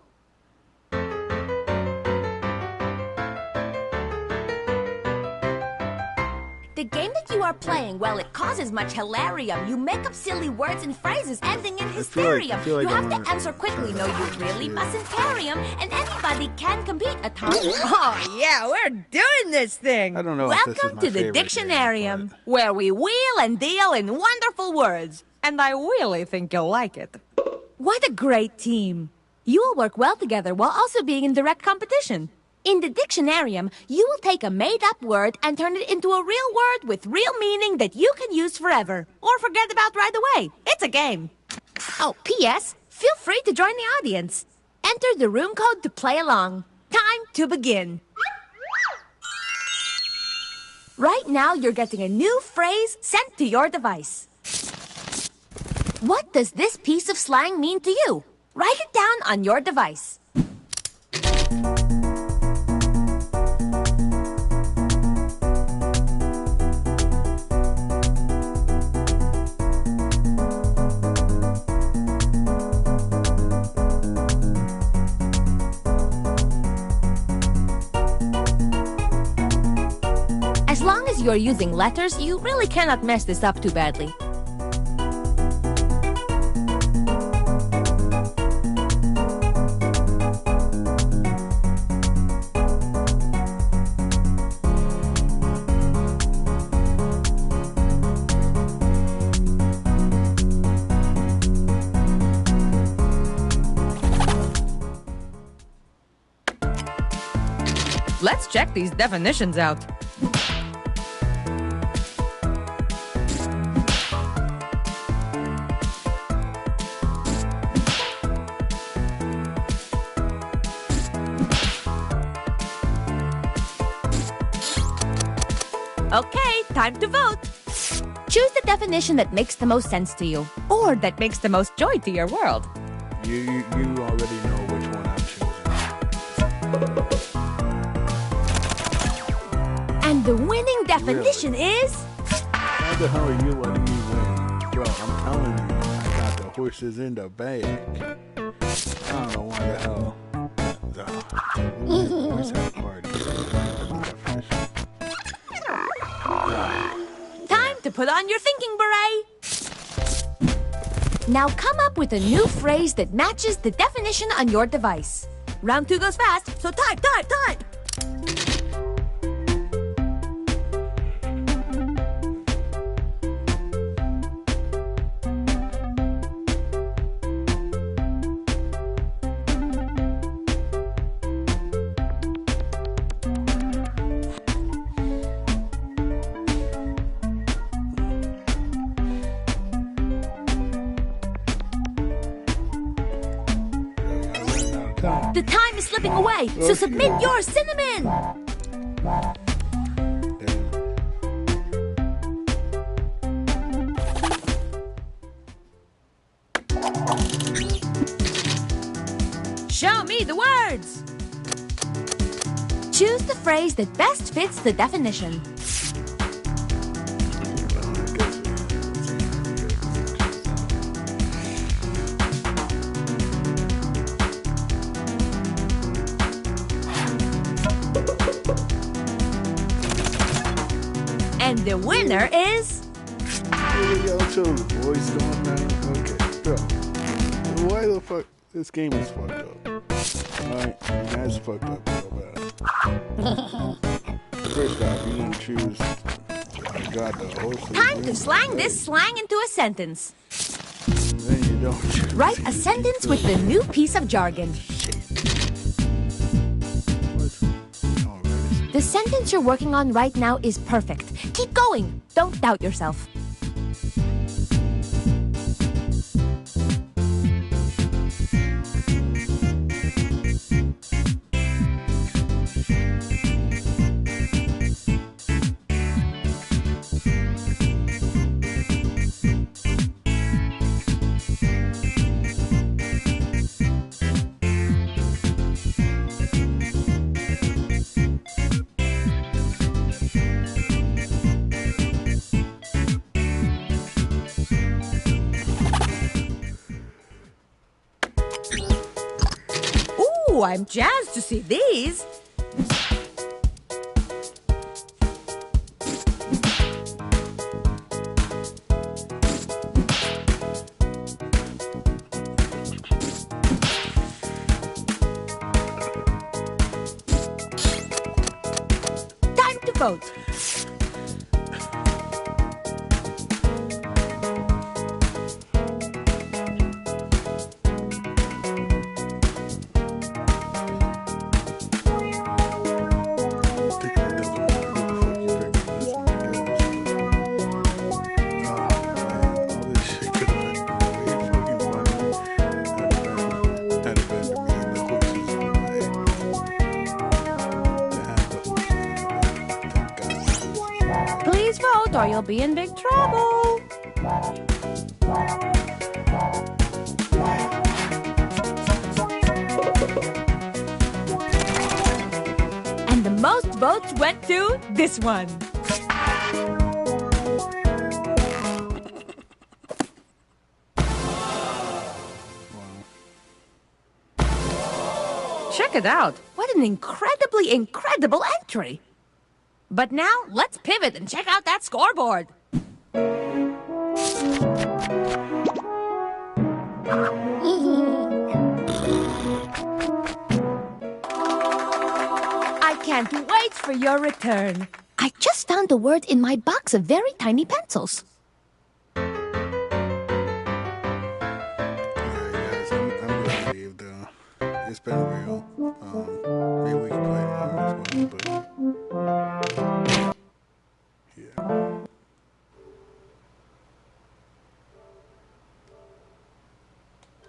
The game that you are playing, well, it causes much hilarium. You make up silly words and phrases ending in hysterium. feel like you have I'm to gonna answer quickly. try No, that. you really mustn't carry 'em. And anybody can compete at times. Oh, yeah, we're doing this thing. I don't know if this is Welcome my to the favorite game, Dictionarium, but- where we wheel and deal in wonderful words. And I really think you'll like it. What a great team. You will work well together while also being in direct competition. In the Dictionarium, you will take a made-up word and turn it into a real word with real meaning that you can use forever. Or forget about right away. It's a game. Oh, P.S. Feel free to join the audience. Enter the room code to play along. Time to begin. Right now, you're getting a new phrase sent to your device. What does this piece of slang mean to you? Write it down on your device. As long as you're using letters, you really cannot mess this up too badly. Let's check these definitions out. Time to vote. Choose the definition that makes the most sense to you, or that makes the most joy to your world. You already know which one I'm choosing. And the winning definition is... How the hell are you letting me win? Bro, I'm telling you, I got the horses in the bag. I don't know why the hell. Where's that party? Time to put on your thinking beret. Now come up with a new phrase that matches the definition on your device. Round 2 goes fast, so type. The time is slipping away, so submit your cinnamon! Show me the words! Choose the phrase that best fits the definition. And the winner is... Y'all chose voice going down. Okay, bro. Why the fuck? This game is fucked up. Alright, you guys are fucked up real bad. First off, you didn't choose... God, the horses. Time to slang this slang into a sentence. Then you don't choose. Write a sentence with the new piece of jargon. The sentence you're working on right now is perfect. Keep going. Don't doubt yourself. Ooh, I'm jazzed to see these. Time to vote. Please vote or you'll be in big trouble. And the most votes went to this one. Check it out. What an incredibly incredible entry. But now, let's pivot and check out that scoreboard. I can't wait for your return. I just found a word in my box of very tiny pencils. Alright guys, I'm gonna leave though. It's been real.